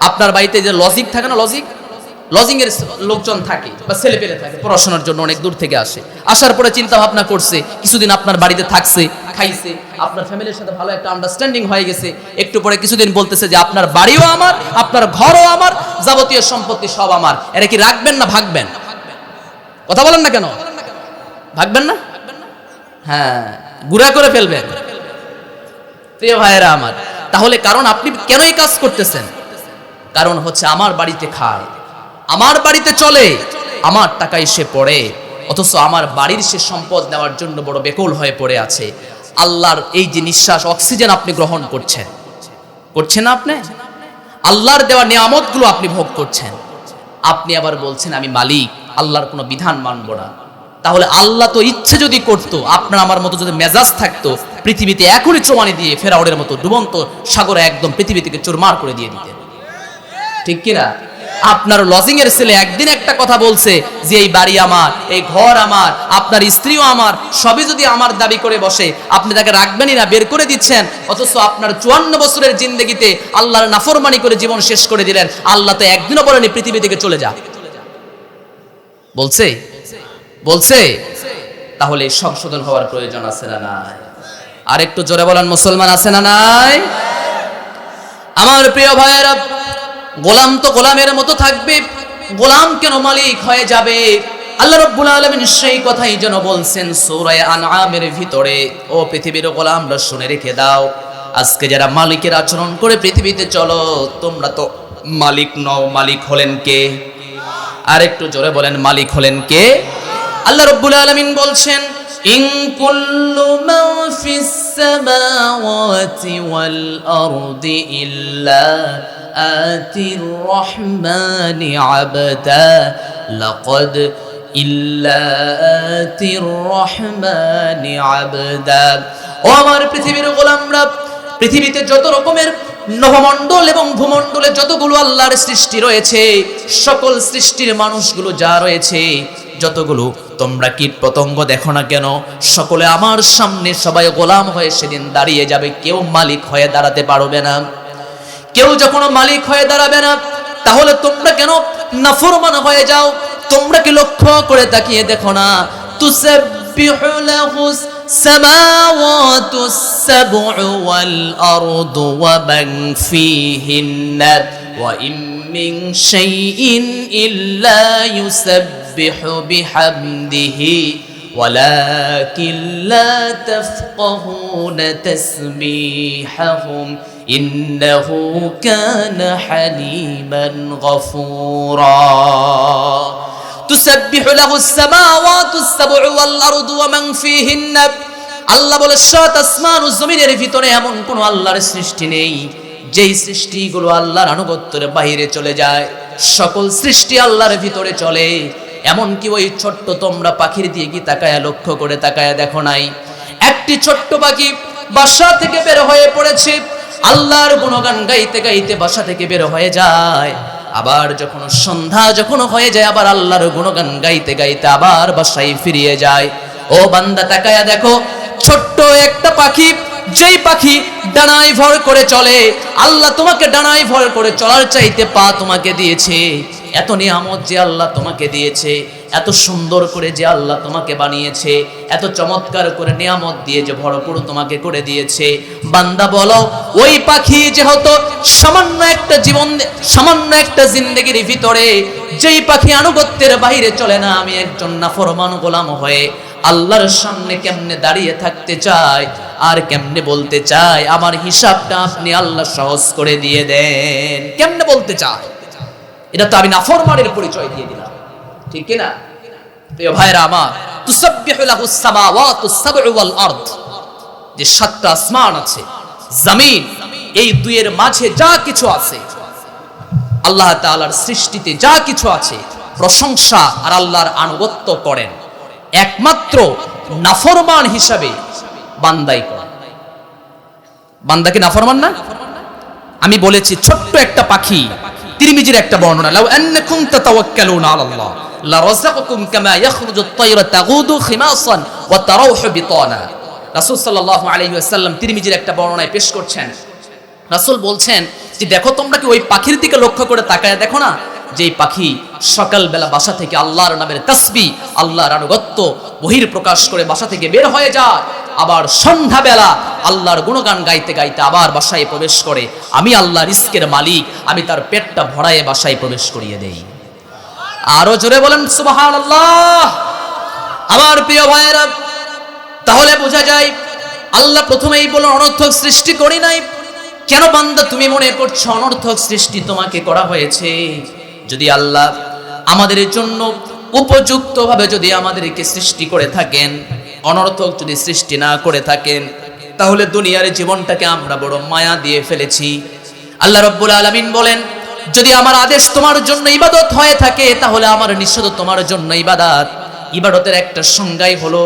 আপনার বাড়িতে যে লজিক থাকে না, লজিং এর লোকজন থাকে বা ছেলে পেলে থাকে, পড়াশোনার জন্য অনেক দূর থেকে আসে। আসার পরে চিন্তা ভাবনা করছে, কিছুদিন আপনার বাড়িতে থাকছে, খাইছে, আপনার ফ্যামিলির সাথে ভালো একটা আন্ডারস্ট্যান্ডিং হয়ে গেছে। একটু পরে কিছুদিন বলতেছে যে আপনার বাড়িও আমার, আপনার ঘরও আমার, যাবতীয় সম্পত্তি সব আমার। এরা কি রাখবেন না ভাগবেন? কথা বলেন না কেন? ভাগবেন না? হ্যাঁ, গুড়া করে ফেলবেন। প্রিয় ভাইয়েরা আমার, তাহলে কারণ আপনি কেন এই কাজ করতেছেন? কারণ হচ্ছে আমার বাড়িতে খায়, আমার বাড়িতে চলে, আমার টাকায় সে পড়ে, অথচ আমার বাড়ির সে সম্পদ নেওয়ার জন্য বড় বেকুল হয়ে পড়ে আছে। আল্লাহর এই যে নিঃশ্বাস, অক্সিজেন আপনি গ্রহণ করছেন না? আপনি আল্লাহর দেওয়া নিয়ামতগুলো আপনি ভোগ করছেন। আপনি আবার বলছেন আমি মালিক, আল্লাহর কোনো বিধান মানব না। তাহলে আল্লাহ তো ইচ্ছে যদি করতো, আপনার আমার মতো যদি মেজাজ থাকতো, পৃথিবীতে এখনই চোমানি দিয়ে ফেরাউনের মতো ডুবন্ত সাগরে একদম পৃথিবী থেকে চুরমার করে দিয়ে দিতেন। ঠিক কিনা? আপনার লজিং এর ছেলে একদিন একটা কথা বলছে যে এই বাড়ি আমার, এই ঘর আমার, আপনার স্ত্রীও আমার, সবই যদি আমার দাবি করে বসে, আপনি তাকে রাখবেনই না, বের করে দিচ্ছেন। অথচ আপনার 54 বছরের জিন্দেগিতে আল্লাহর নাফরমানি করে জীবন শেষ করে দিলেন। আল্লাহ তো একদিনও বলেনি পৃথিবী থেকে চলে যা, বলছে? বলছে? তাহলে সংশোধন হওয়ার প্রয়োজন আছে না নাই? আর একটু জোরে বলেন মুসলমান, আছে না নাই? আমার প্রিয় ভাইয়েরা, গোলাম তো গোলামের মতো থাকবে, গোলাম কেন মালিক হয়ে যাবে? আল্লাহ রাব্বুল আলামিন সেই কথাই যেন বলছেন সূরা আনআমের ভিতরে, ও পৃথিবীর গোলামরা শুনে রেখে দাও, আজকে যারা মালিকের আচরণ করে পৃথিবীতে চলো, তোমরা তো মালিক নও, মালিক হলেন কে? আর একটু জোরে বলেন, মালিক হলেন কে? আল্লাহ রাব্বুল আলামিন বলছেন, ইন কুল্লু মান ফিস সামাওয়াতি ওয়াল আরদি ইল্লা আতির রহমানি আবদা লাকাদ ইল্লা আতির রহমানি আবদা। ও আমার পৃথিবীর গোলামরা, পৃথিবীতে যত রকমের নভমণ্ডল এবং ভূমণ্ডলে যতগুলো আল্লাহর সৃষ্টি রয়েছে, সকল সৃষ্টির মানুষগুলো যা রয়েছে, যতগুলো তোমরা কীট পতঙ্গ দেখো না কেন, সকলে আমার সামনে সবাই গোলাম হয়ে সেদিন দাঁড়িয়ে যাবে, কেউ মালিক হয়ে দাঁড়াতে পারবে না। কেউ যখন মালিক হয়ে দাঁড়াবে না, তাহলে তোমরা কেন নাফরমান হয়ে যাও? তোমরা কি লক্ষ্য করে তাকিয়ে দেখো না, তুসাব্বিহু লাহুস সামাওয়াতুস সাবউ ওয়াল আরদু ওয়া মান ফীহিন্না ওয়া ইম মিন শাইইন ইল্লা ইউসাব্বিহু বিহামদিহি ওয়ালাকিন লা তাফকাহুনা তাসবিহাহুম ইন্নাহু কানা হালিমান গফুরা। তুসাব্বিহু লাহুস সামাওয়াতুস সাবউ ওয়াল আরদু ওয়া মান ফীহিন্না। আল্লাহ বলে, সাত আসমান ও জমিনের ভিতরে এমন কোন আল্লাহর সৃষ্টি নেই যেই সৃষ্টিগুলো আল্লাহর আনুগত্যের বাইরে চলে যায়। সকল সৃষ্টি আল্লাহর ভিতরে চলে। এমন কি ওই ছোট্ট তোমরা পাখির দিয়ে কি তাকায়া লক্ষ্য করে তাকায়া দেখো নাই? একটি ছোট্ট পাখি বাসা থেকে বের হয়ে পড়েছে, আল্লাহর গুণগান গাইতে গাইতে বাসা থেকে বের হয়ে যায়। আবার যখন সন্ধ্যা যখন হয়ে যায়, আবার আল্লাহর গুণগান গাইতে গাইতে আবার বাসায় ফিরিয়ে যায়। ও বান্দা, তাকায়া দেখো, ছোট্ট একটা পাখি, যেই পাখি ডানায় ভর করে চলে, আল্লাহ তোমাকে ডানায় ভর করে চলার চাইতে পা তোমাকে দিয়েছে। এত নিয়ামত যে আল্লাহ তোমাকে দিয়েছে, এত সুন্দর করে যে আল্লাহ তোমাকে বানিয়েছে, এত চমৎকার করে নিয়ামত দিয়ে যে ভরপুর তোমাকে করে দিয়েছে। বান্দা বলো, ওই পাখি যেহেতু সামান্য একটা জীবন, সামান্য একটা জিন্দেগির ভিতরে, যেই পাখি আনুগত্যের বাইরে চলে না, আমি একজন নাফরমান গোলাম হয়ে আল্লাহর সামনে কেমনে দাঁড়িয়ে থাকতে চাই, আর কেমনে বলতে চাই আমার হিসাবটা আপনি আল্লাহ সহজ করে দিয়ে দেন, কেমনে বলতে চাই? এটা তো আমি নাফরমানের পরিচয় দিয়ে দিলাম, ঠিক কি না? প্রিয় ভাইরা আমার, তুসাব্বিহু লাহুস সামাওয়াতুস সাবউ ওয়াল আরদ, যে সাতটা আসমান আছে, জমিন, এই দুইয়ের মাঝে যা কিছু আছে, আল্লাহ তাআলার সৃষ্টিতে যা কিছু আছে, প্রশংসা আর আল্লাহর আনুগত্য করেন একমাত্র নাফরমান হিসাবে বান্দাই করে। বান্দা কি নাফরমান না? আমি বলেছি ছোট্ট একটা পাখি, তিরমিজির একটা বর্ণনা, লাউ আন্নাকুম তাতাওয়াক্কালুনা আলাল্লাহ লা রাযাকাকুম কামা ইয়াখরুজুত তায়রা তাগুদু খিমাসান ওয়া তারাউহু বিতানা। রাসূল সাল্লাল্লাহু আলাইহি ওয়াসাল্লাম তিরমিজির একটা বর্ণনায় পেশ করছেন, রাসূল বলছেন যে দেখো, তোমরা কি ওই পাখির দিকে লক্ষ্য করে তাকায় দেখো না, যেই পাখি সকালবেলা বাসা থেকে আল্লাহর নামের তাসবিহ, আল্লাহর আনুগত্য বহির প্রকাশ করে বাসা থেকে বের হয়ে যায়, আবার সন্ধ্যাবেলা আল্লাহর গুণগান গাইতে গাইতে আবার বাসায় প্রবেশ করে। আমি আল্লাহ রিজকের মালিক, আমি তার পেটটা ভরায়ে বাসায় প্রবেশ করিয়ে দেই। আরো জোরে বলেন সুবহানাল্লাহ। আমার প্রিয় ভাইয়েরা, তাহলে বোঝা যায় আল্লাহ প্রথমেই বলেন অনর্থক সৃষ্টি করি নাই। কেন বান্দা তুমি মনে করছো অনর্থক সৃষ্টি তোমাকে করা হয়েছে? যদি আল্লাহ আমাদের জন্য উপযুক্তভাবে যদি আমাদেরকে সৃষ্টি করে থাকেন, অনর্থক যদি সৃষ্টি না করে থাকেন, তাহলে দুনিয়ার জীবনটাকে আমরা বড় মায়া দিয়ে ফেলেছি। আল্লাহ রাব্বুল আলামিন বলেন, যদি আমার আদেশ তোমার জন্য ইবাদত হয়ে থাকে, তাহলে আমার নিষেধ তোমার জন্য ইবাদত। ইবাদতের একটা সংজ্ঞাই হলো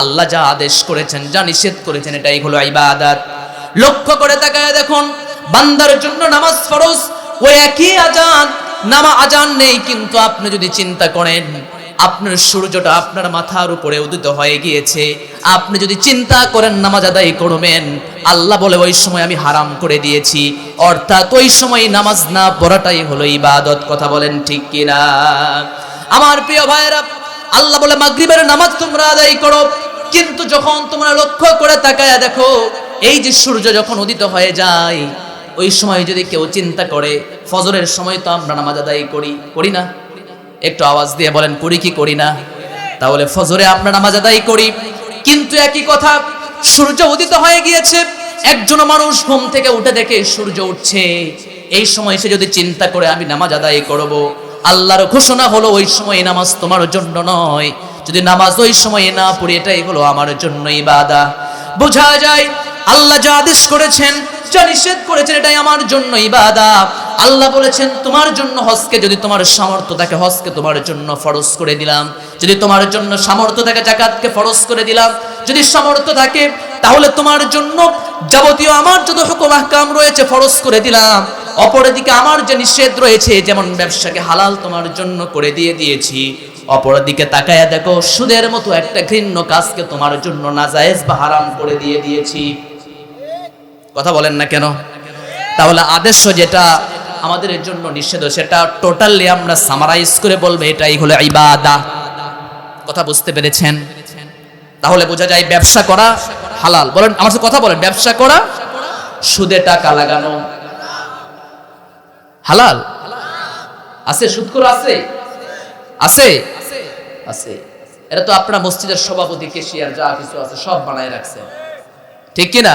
আল্লাহ যা আদেশ করেছেন, যা নিষেধ করেছেন, এটাই হলো ইবাদত। লক্ষ্য করে তাকায় দেখুন, বান্দার জন্য নামাজ ফরজ, ওই একই আজান আজান নেই, কিন্তু আপনি যদি চিন্তা করেন আপনার সূর্যটা আপনার মাথার উপরে উদিত হয়ে গিয়েছে, আপনি যদি চিন্তা করেন নামাজ আদায় করবেন, আল্লাহ বলে ওই সময় আমি হারাম করে দিয়েছি, অর্থাৎ ওই সময় নামাজ না পড়াটাই হলো ইবাদত। কথা বলেন ঠিক কিনা? আমার প্রিয় ভাইরা, আল্লাহ বলে মাগরিবের নামাজ তোমরা আদায় করো, কিন্তু যখন তোমরা লক্ষ্য করে তাকায়া দেখো এই যে সূর্য যখন উদিত হয়ে যায়, ওই সময় যদি কেউ চিন্তা করে ফজরের সময় তো আমরা নামাজ আদায় করি না? একটু আওয়াজ দিয়ে বলেন করি কি করি না? তাহলে ফজরে আমরা নামাজ আদায় করি, কিন্তু একই কথা সূর্য উদিত হয়ে গিয়েছে, একজন মানুষ ঘুম থেকে উঠে দেখে সূর্য উঠছে, এই সময় সে যদি চিন্তা করে আমি নামাজ আদায় করব, আল্লাহর ঘোষণা হলো ওই সময় নামাজ তোমার জন্য নয়। যদি নামাজ ওই সময় না পড়ি এটাই হলো আমার জন্য ইবাদত। বোঝা যায় আল্লাহ যা আদেশ করেছেন, যা নিষেধ করেছেন এটাই আমার জন্য ইবাদত। আল্লাহ বলেছেন তোমার জন্য হজকে যদি তোমার সামর্থ্য থাকে হজকে তোমার জন্য ফরজ করে দিলাম, যদি তোমার জন্য সামর্থ্য থাকে যাকাতকে ফরজ করে দিলাম, যদি সামর্থ্য থাকে তাহলে তোমার জন্য যাবতীয় আমার যত হুকুম আহকাম রয়েছে ফরজ করে দিলাম। অপরদিকে আমার যে নিষেধ রয়েছে, যেমন ব্যবসাকে হালাল তোমার জন্য করে দিয়েছি, অপরদিকে তাকায়া দেখো সুদের মতো একটা ঘৃণ্য কাজকে তোমার জন্য নাজায়েজ বা হারাম করে দিয়েছি। কথা বলেন না কেন? তাহলে আদেশ যেটা আমাদের জন্য নিষেধ সেটা টোটালি আমরা সামারাইজ করে বলবো এটাই হলো ইবাদত। কথা বুঝতে পেরেছেন? তাহলে বোঝা যায় ব্যবসা করা হালাল। বলেন আমার সাথে কথা বলেন, ব্যবসা করা, সুদে টাকা লাগানো হালাল আছে? সুদখোর আছে? আছে আছে। এটা তো আপনারা মসজিদের সভাপতি, কেশিয়ার যা কিছু আছে সব বানায় রাখছে, ঠিক কিনা?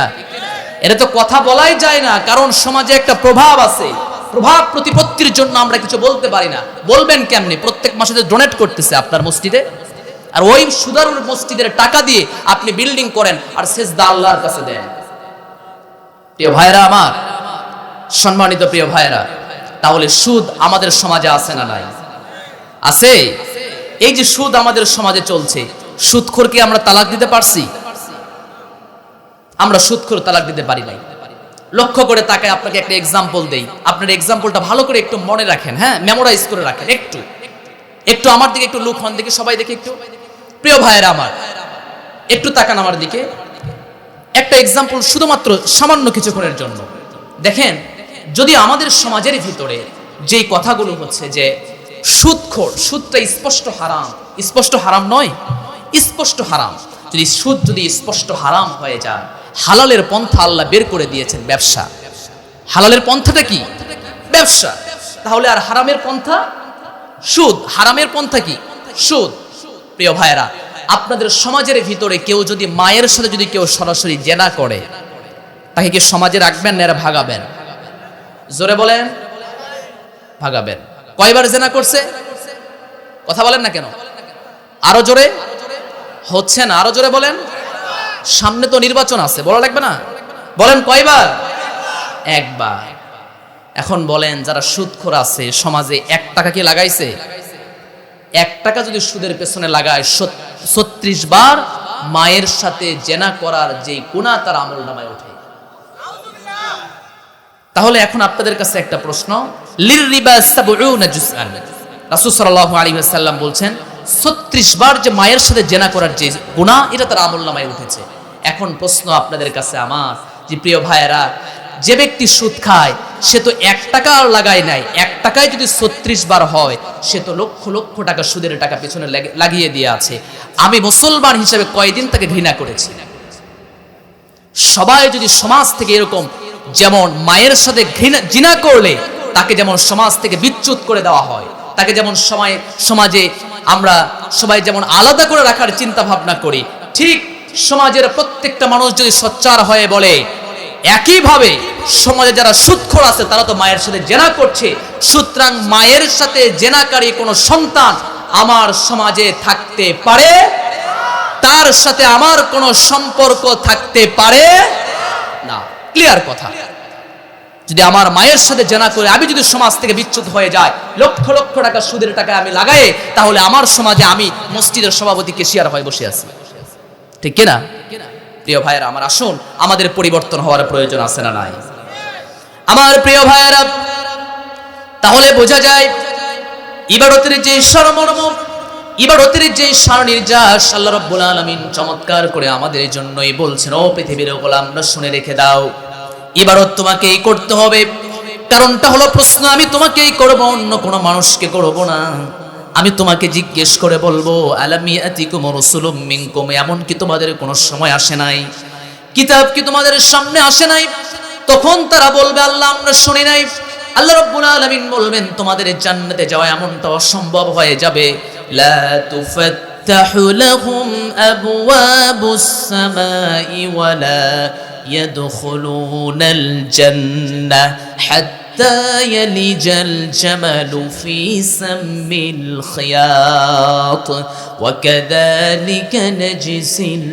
এটা তো কথা বলাই যায় না, কারণ সমাজে একটা প্রভাব আছে, প্রভাব প্রতিপত্তির জন্য আমরা কিছু বলতে পারি না। বলবেন কেমনি? প্রত্যেক মাসে ডোনেট করতেছে আপনার মসজিদে, আর ওই সুদারুল মসজিদের টাকা দিয়ে আপনি বিল্ডিং করেন আর সেজদা আল্লাহর কাছে দেন। প্রিয় ভাইরা আমার, সম্মানিত প্রিয় ভাইরা, তাহলে সুদ আমাদের সমাজে আছে না নাই? আছে। এই যে সুদ আমাদের সমাজে চলছে, সুদখোরকে আমরা তালাক দিতে পারছি? আমরা সুদখোর তালাক দিতে পারি নাই। লক্ষ্য করে তাকায় আপনাকে একটা এক্সাম্পল দেই, আপনার এক্সাম্পলটা ভালো করে একটু মনে রাখেন, হ্যাঁ, মেমোরাইজ করে রাখেন। একটু আমার দিকে একটু লুক হন, দেখি সবাই দেখে একটু। প্রিয় ভাইয়েরা আমার, একটু তাকান আমার দিকে। একটা এক্সাম্পল শুধুমাত্র সামান্য কিছুক্ষণের জন্য দেখেন। যদি আমাদের সমাজের ভিতরে যেই কথাগুলো হচ্ছে যে সুদখোর, সুদটা স্পষ্ট হারাম, স্পষ্ট হারাম নয়, স্পষ্ট হারাম। যদি সুদ যদি স্পষ্ট হারাম হয়ে যায়, হালালের পন্থা আল্লাহ বের করে দিয়েছেন ব্যবসা। হালালের পন্থাটা কি? ব্যবসা। তাহলে আর হারামের পন্থা সুদ, হারামের পন্থা কি? সুদ। প্রিয় ভাইরা, আপনাদের সমাজের ভিতরে কেউ যদি মায়ের সাথে যদি কেউ সরাসরি জেনা করে, তাকে কি সমাজে রাখবেন না এরা ভাগাবেন? জোরে বলেন, ভাগাবেন। কয়বার জেনা করছে? কথা বলেন না কেন? আরো জোরে হচ্ছে না, আরো জোরে বলেন। সামনে তো নির্বাচন আছে, বলা লাগবে না? বলেন কয়বার? একবার। এখন বলেন যারা সুদখোর আছে সমাজে 1 টাকা কি লাগাইছে? 1 টাকা যদি সুদের পেছনে লাগায় 36 বার মায়ের সাথে জেনা করার যে গুনাহ তার আমলনামায় ওঠে। তাহলে এখন আপনাদের কাছে একটা প্রশ্ন, লির রিবা 70 জুজআন, রাসূল সাল্লাল্লাহু আলাইহি ওয়াসাল্লাম বলছেন 36 বার যে মায়ের সাথে জেনা করার যে গুনাহ এটা তার আমলনামায় উঠেছে। এখন প্রশ্ন আপনাদের কাছে আমার, যে প্রিয় ভাইয়েরা, যে ব্যক্তি সুদ খায় সে তো 1 টাকা আর লাগায় নাই, 1 টাকায় যদি 36 বার হয় সে তো লক্ষ লক্ষ টাকা সুদের টাকা পেছনে লাগিয়ে দিয়ে আছে। আমি মুসলমান হিসেবে কয়দিন তাকে ঘৃণা করেছি। সবাই যদি সমাজ থেকে এরকম, যেমন মায়ের সাথে জিনা করলে তাকে যেমন সমাজ থেকে বিচ্যুত করে দেওয়া হয়, তাকে যেমন সমাজে আমরা সবাই যেমন আলাদা করে রাখার চিন্তা ভাবনা করি, ঠিক সমাজের প্রত্যেকটা মানুষ যদি সোচ্চার হয়ে বলে, একইভাবে সমাজে যারা সুদখোর আছে তারা তো মায়ের সাথে জেনা করছে, সুতরাং মায়ের সাথে জেনাকারী কোনো সন্তান আমার সমাজে থাকতে পারে, তার সাথে আমার কোনো সম্পর্ক থাকতে পারে না। ক্লিয়ার কথা। যদি আমার মায়ের সাথে জেনা করে আমি যদি সমাজ থেকে বিচ্যুত হয়ে যায়, লক্ষ লক্ষ টাকা সুদের টাকা আমি লাগাই, তাহলে আমার সমাজে আমি মসজিদের সভাপতি কেশিয়ার হয়ে বসে আছি, ঠিক কিনা? প্রিয় ভাইয়েরা আমার, আসুন আমাদের পরিবর্তন হওয়ার প্রয়োজন আছে না নাই? আমার প্রিয় ভাইয়েরা, তাহলে বোঝা যায় ইবাদতের যে সারমর্ম, ইবাদতের যে সারনির্যাস আল্লাহ রাব্বুল আলামিন চমৎকার করে আমাদের জন্যই বলছেন, ও পৃথিবীর গোলামরা শুনে রেখে দাও, ইবাদত তোমাকেই করতে হবে। কারণটা হলো প্রশ্ন আমি তোমাকেই করব, অন্য কোনো মানুষকে করব না। আমি তোমাকে জিজ্ঞেস করে বলবো, আলাম ইয়াতিকুম রাসূলুম মিনকুম, এমন কি তোমাদের কোনো সময় আসে নাই, কিতাব কি তোমাদের সামনে আসে নাই? তখন তারা বলবে, আল্লাহ আমরা শুনি নাই। আল্লাহ রাব্বুল আলামিন বলবেন, তোমাদের জান্নাতে যাওয়া এমনটা অসম্ভব হয়ে যাবে। লা তুফাত্তাহু লাহুম আবওয়াবুস সামাই ওয়ালা ইয়াদখুলুনাল জান্নাহ হাত্তা ইয়ালিজাল জামালু ফি সাম্মিল খিয়াত ওয়া কাযালিকা নাজসিল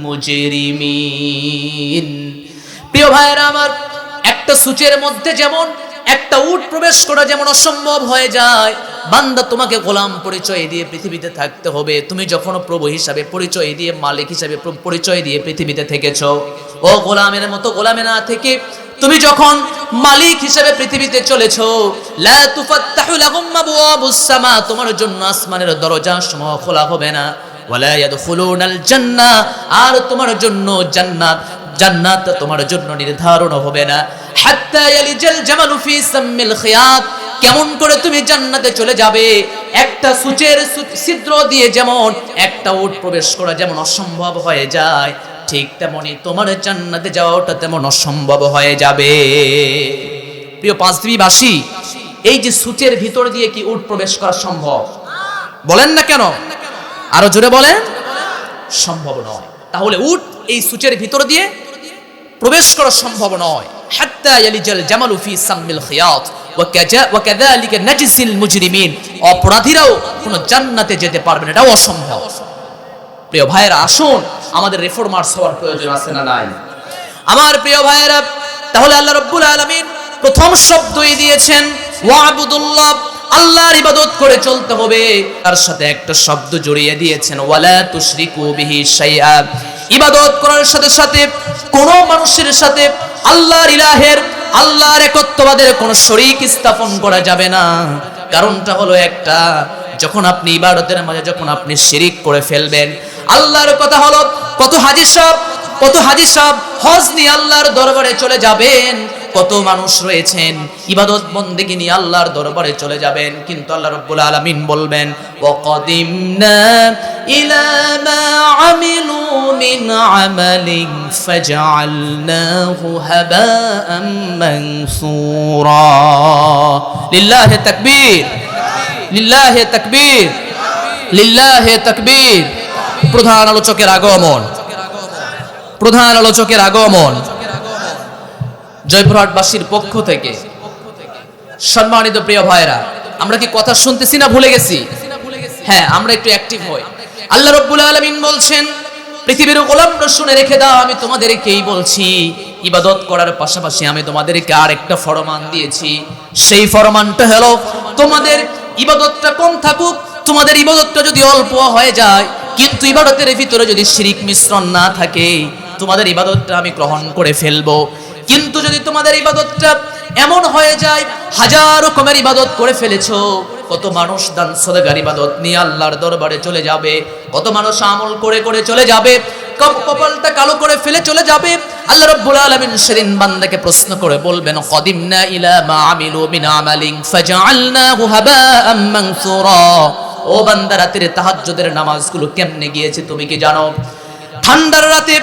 মুজরিমিন। প্রিয় ভাইরা আমার, একটা সূচের মধ্যে যেমন একটা উট প্রবেশ করা যেমন অসম্ভব হয়ে যায়, বান্দা তোমাকে গোলাম পরিচয় দিয়ে পৃথিবীতে থাকতে হবে। তুমি যখন প্রভু হিসাবে পরিচয় দিয়ে, মালিক হিসাবে পরিচয় দিয়ে পৃথিবীতে থেকেছো, ও গোলামের মতো গোলামে না থেকে তুমি যখন মালিক হিসাবে পৃথিবীতে চলেছো, লা তুফাত্তাহু লাহুম আবওয়াবুস সামা, তোমার জন্য আসমানের দরজা সমূহ খোলা হবে না। ওয়ালা ইয়াদখুলুনাল জান্নাহ, আর তোমার জন্য জান্নাত তোমার জন্য নির্ধারণ হবে না। হাত্তা ইয়ালিজাল জামালু ফি সাম্মিল খিয়াত, কেমন করে তুমি জান্নাতে চলে যাবে? একটা সূচের ছিদ্র দিয়ে যেমন একটা উট প্রবেশ করা যেমন অসম্ভব হয়ে যায়, ঠিক তেমনি তোমার জান্নাতে যাওয়াটা তেমন অসম্ভব হয়ে যাবে। প্রিয় পাঁচদিবাসী, এই যে সূচের ভিতর দিয়ে কি উট প্রবেশ করা সম্ভব? বলেন না কেন? আরো জোরে বলেন। সম্ভব নয়। তাহলে উট এই সূচের ভিতর দিয়ে প্রবেশ করা সম্ভব নয়। হাত্তা ইয়ালিজাল জামালু ফি সাম্মিল খিয়াত ওয়া কাযালিকা নাজসিল মুজরিমিন, অপরাধীরাও কোন জান্নাতে যেতে পারবে না, এটাও অসম্ভব। প্রিয় ভাইয়েরা, আসুন আমাদের রিফর্মার্স হওয়ার প্রয়োজন আছে না নাই? আমার প্রিয় ভাইয়েরা, তাহলে আল্লাহ রাব্বুল আলামিন প্রথম শব্দই দিয়েছেন ওয়াবুদুল্লাহ, আল্লাহর ইবাদত করে চলতে হবে। তার সাথে একটা শব্দ জড়িয়ে দিয়েছেন ওয়ালা তুশরিকু বিহি শাইআ, ইবাদত করার সাথে সাথে কোনো মানুষের সাথে আল্লাহর একত্ববাদের কোনো শরীক স্থাপন করা যাবে না। কারণটা হলো একটা, যখন আপনি ইবাদতের মাঝে যখন আপনি শিরিক করে ফেলবেন, আল্লাহর কথা হলো কত হাজী সাহেব হজ নিয়ে আল্লাহর দরবারে চলে যাবেন, কত মানুষ রয়েছেন ইবাদত বন্দেগী নিয়ে আল্লাহর দরবারে চলে যাবেন, কিন্তু আল্লাহ রাব্বুল আলামিন বলবেন ওয়াকাদিমনা ইলা মা আমিলু মিন আমালিন ফাজআলনাহু হাবাআম মানসুরা। লিল্লাহি তাকবীর, লিল্লাহি তাকবীর, লিল্লাহি তাকবীর। প্রধান আলোচকের আগমন জয়পুরহাটবাসীর পক্ষ থেকে। সম্মানিত প্রিয় ভাইরা, আমরা কি কথা শুনতেছি না ভুলে গেছি? হ্যাঁ, আমরা একটু অ্যাক্টিভ হই। আল্লাহ রাব্বুল আলামিন বলছেন, পৃথিবীর গোলামরা শুনে রেখে দাও, আমি তোমাদেরকেই বলছি, ইবাদত করার পাশাপাশি আমি তোমাদেরকে আরেকটা ফরমান দিয়েছি। সেই ফরমানটা হলো, তোমাদের ইবাদতটা কম থাকুক, তোমাদের ইবাদতটা যদি অল্প হয়ে যায়, কিন্তু ইবাদতের ভিতরে যদি শিরিক মিশ্রণ না থাকে, তোমাদের ইবাদতটা আমি গ্রহণ করে ফেলবো। কিন্তু যদি তোমাদের ইবাদতটা এমন হয়ে যায়, হাজার রকমের ইবাদত করে ফেলেছো, কত মানুষ দান সদকার ইবাদত নিয়ে আল্লাহর দরবারে চলে যাবে, কত মানুষ আমল করে করে চলে যাবে, কপালটা কালো করে ফেলে চলে যাবে। আল্লাহ রাব্বুল আলামিন সেদিন বান্দাকে প্রশ্ন করে বলবেন, কাদিমনা ইলা মা আমিলু মিন আমালিন ফাজআলনাহু হাবাআম মানসুরা। ও বান্দা, রাতের তাহাজ্জুদের নামাজগুলো কেমনে গিয়েছে তুমি কি জানো? ঠান্ডার রাতে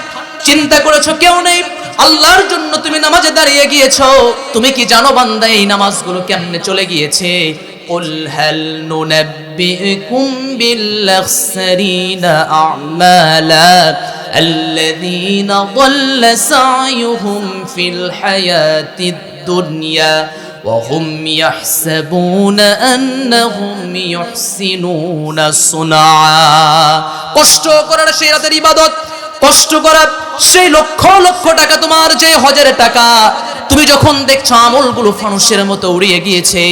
চিন্তা করেছো কেউ নেই, আল্লাহর জন্য তুমি নামাজে দাঁড়িয়ে গিয়েছো, তুমি কি জানো বান্দা এই নামাজগুলো কেমনে চলে গিয়েছে? কুল হাল নুনাব্বিউকুম বিল আখসারিনা আমালা আল্লাযীনা দাল্লা সা'য়ুহুম ফিল হায়াতিদ দুনিয়া ওয়া হুম ইয়াহসাবুনা আন্নাহুম ইউহসিনুনা সুনআ। কষ্ট করার সেই রাতের ইবাদত, কষ্ট করা সেই লক্ষ লক্ষ টাকা, তোমার যে হজারের টাকা, তুমি যখন দেখছো আমলগুলো ফানুসের মতো উড়িয়ে গিয়েছে,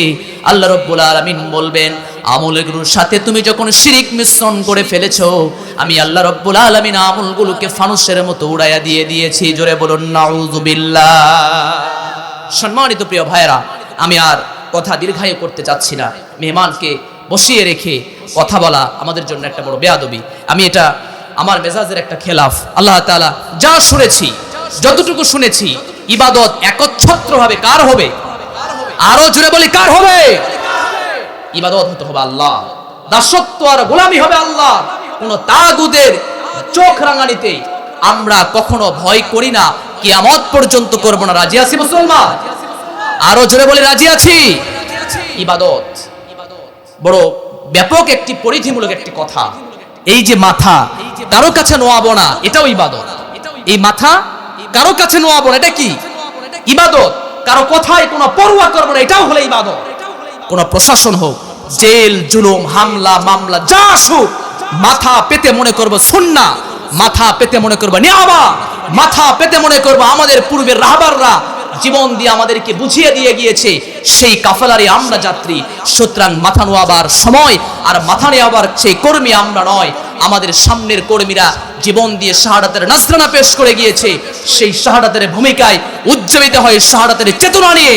আল্লাহ রাব্বুল আলামিন বলবেন, আমলগুলোর সাথে তুমি যখন শিরিক মিশ্রণ করে ফেলেছো, আমি আল্লাহ রাব্বুল আলামিন আমলগুলোকে ফানুসের মতো উড়াইয়া দিয়ে দিয়েছি। জোরে বলুন নাউযুবিল্লাহ। সম্মানিত প্রিয় ভাইরা, আমি আর কথা দীর্ঘায়ু করতে চাচ্ছি না। মেহমানকে বসিয়ে রেখে কথা বলা আমাদের জন্য একটা বড় বেয়াদবি। আমি এটা আমার মেজাজের একটা খেলাফ। আল্লাহ তাআলা যা শুনেছি, যতটুকু শুনেছি, ইবাদত একচ্ছত্রভাবে কার হবে? আরো জোরে বলি, কার হবে? ইবাদত হতে হবে আল্লাহ, দাসত্ব আর গোলামি হবে আল্লাহ। কোন তাগুদের চোখ রাঙানিতে আমরা কখনো ভয় করি না, কিয়ামত পর্যন্ত করব না। রাজি আছি মুসলমান? আরো জোরে বলি, রাজি আছি। ইবাদত বড় ব্যাপক একটি পরিধিমূলক একটি কথা। এই যে মাথা কারো কাছে নোয়াবো না, এটাও ইবাদত। এই মাথা কারো কাছে নোয়াবো না, এটা কি ইবাদত। কারো কথায় কোনো পরোয়া করবো না, এটাও হলো ইবাদত। কোন প্রশাসন হোক, জেল জুলুম হামলা মামলা যা আসুক, মাথা পেতে মনে করবো সুন্নাহ, মাথা পেতে মনে করবো নিয়ামা, মাথা পেতে মনে করবো আমাদের পূর্বের রাহবাররা জীবন দিয়ে আমাদেরকে বুঝিয়ে দিয়ে গিয়েছে, সেই কাফেলারে আমরা যাত্রী। সুতরাং মাথা নোয়াবার সময় আর মাথা নেওয়াবার সেই কর্মী আমরা নয়। আমাদের সামনের কর্মীরা জীবন দিয়ে শাহাদাতের নাজরানা পেশ করে গিয়েছে, সেই শাহাদাতের ভূমিকায় উজ্জীবিত হয়ে শাহাদাতের চেতনা নিয়ে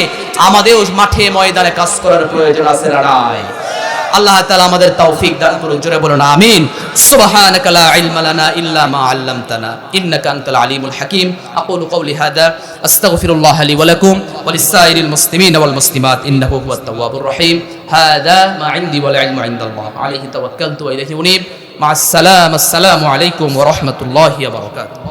আমাদেরও মাঠে ময়দানে কাজ করার প্রয়োজন আছে না নাই? আল্লাহ তাআলা আমাদের তৌফিক দান করুন। জোরে বলুন আমিন। সুবহানাকা লা ইলমা লানা ইল্লা মা আল্লামতানা ইন্নাকা আনতাল আলিমুল হাকিম। আকুলু কওলি হাদা আস্তাগফিরুল্লাহ লি ওয়া লাকুম ওয়া লিসাইরিল মুসলিমিন ওয়াল মুসলিমাত ইন্নাহু হুয়াত তাওয়াবুর রহিম। হাদা মা ইনদি ওয়াল ইলমু ইনদাল্লাহ আলাইহি তাওয়াক্কালতু ওয়া ইলাইহি উনীব। মা আসসালাম। আসসালামু আলাইকুম ওয়া রাহমাতুল্লাহি ওয়া বারাকাতুহু।